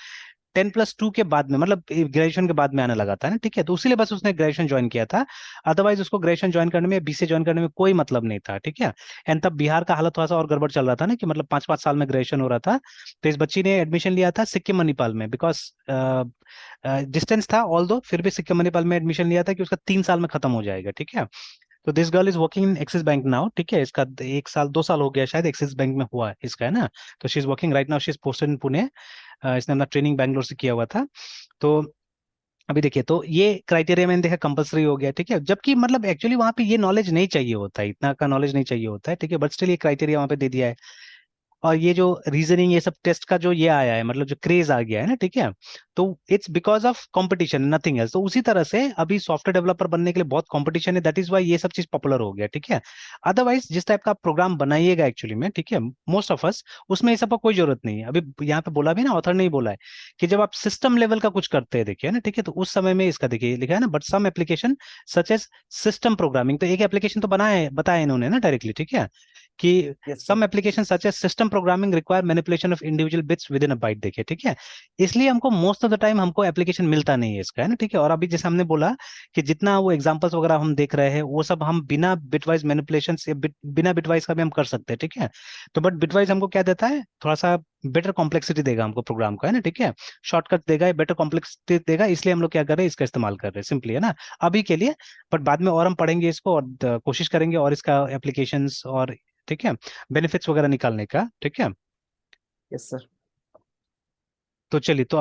10+2 के बाद में, मतलब ग्रेजुएशन के बाद में आने लगा था ना, ठीक है। तो उसीलिए बस उसने ग्रेजुएशन ज्वाइन किया था, अदरवाइज उसको ग्रेजुएशन ज्वाइन करने में, बीसीए ज्वाइन करने में कोई मतलब नहीं था, ठीक है। एंड तब बिहार का हालत थोड़ा सा और गड़बड़ चल रहा था ना, कि मतलब 5 5 साल में ग्रेजुएशन हो रहा था। तो इस बच्ची ने एडमिशन लिया था सिक्किम मणिपाल में, बिकॉज डिस्टेंस था, ऑल दो फिर भी सिक्किम मणिपाल में एडमिशन लिया था कि उसका 3 साल में खत्म हो जाएगा, ठीक है। तो this girl is working in axis bank now, ठीक है, इसका 1 साल 2 साल हो गया शायद एक्सिस बैंक में हुआ है इसका, है ना। तो she is working right now, she is posted in Pune. इसने अपना ट्रेनिंग बैंगलोर से किया हुआ था। तो अभी देखिए, तो ये क्राइटेरिया मैंने देखा कंपलसरी हो गया, ठीक है, जबकि मतलब एक्चुअली वहां पे ये नॉलेज नहीं चाहिए होता है, इतना का नॉलेज नहीं चाहिए होता है, ठीक है, बट स्टिल ये क्राइटेरिया वहां पे दे दिया है। और ये जो रीजनिंग ये सब टेस्ट का जो ये आया है, मतलब जो क्रेज आ गया है ना, ठीक है, तो it's because of competition, nothing else. तो उसी तरह से अभी सॉफ्टवेयर डेवलपर बनने के लिए बहुत कंपटीशन है, दैट इज वाई ये सब चीज पॉपुलर हो गया, ठीक है। अदरवाइज जिस टाइप का प्रोग्राम बनाइएगा एक्चुअली में, ठीक है, मोस्ट ऑफ अस, उसमें ये सब का कोई जरूरत नहीं है। अभी यहाँ पे बोला भी ना, ऑथर ने ही बोला है कि जब आप सिस्टम लेवल का कुछ करते हैं, देखिए ना, ठीक है, तो उस समय में इसका देखिए लिखा है ना, but some application such as system programming, तो एक एप्लीकेशन तो बनाया है, बताया इन्होंने ना डायरेक्टली, ठीक है, कि yes sir. some applications such as system programming require manipulation of individual bits within a byte, देखिए, ठीक है। इसलिए हमको मोस्ट ऑफ द टाइम हमको एप्लीकेशन मिलता नहीं है इसका, है ना, ठीक है। और अभी जैसे हमने बोला कि जितना वो एग्जांपल्स वगैरह हम देख रहे हैं, वो सब हम बिना बिटवाइज मैनिपुलेशन से बिना बिटवाइज का भी हम कर सकते हैं, ठीक है। तो बट बिटवाइज हमको क्या देता है, थोड़ा सा बेटर कॉम्प्लेक्सिटी देगा हमको प्रोग्राम का, है ना, ठीक है, शॉर्टकट देगा, बेटर कॉम्प्लेक्सिटी देगा, इसलिए हम लोग क्या कर रहे हैं, इसका इस्तेमाल कर रहे हैं सिंपली, है ना, अभी के लिए। बट बाद में और हम पढ़ेंगे इसको, और कोशिश करेंगे और इसका एप्लीकेशंस और, ठीक है, बेनिफिट्स वगैरह निकालने का, ठीक है। Yes sir. तो चलिए, तो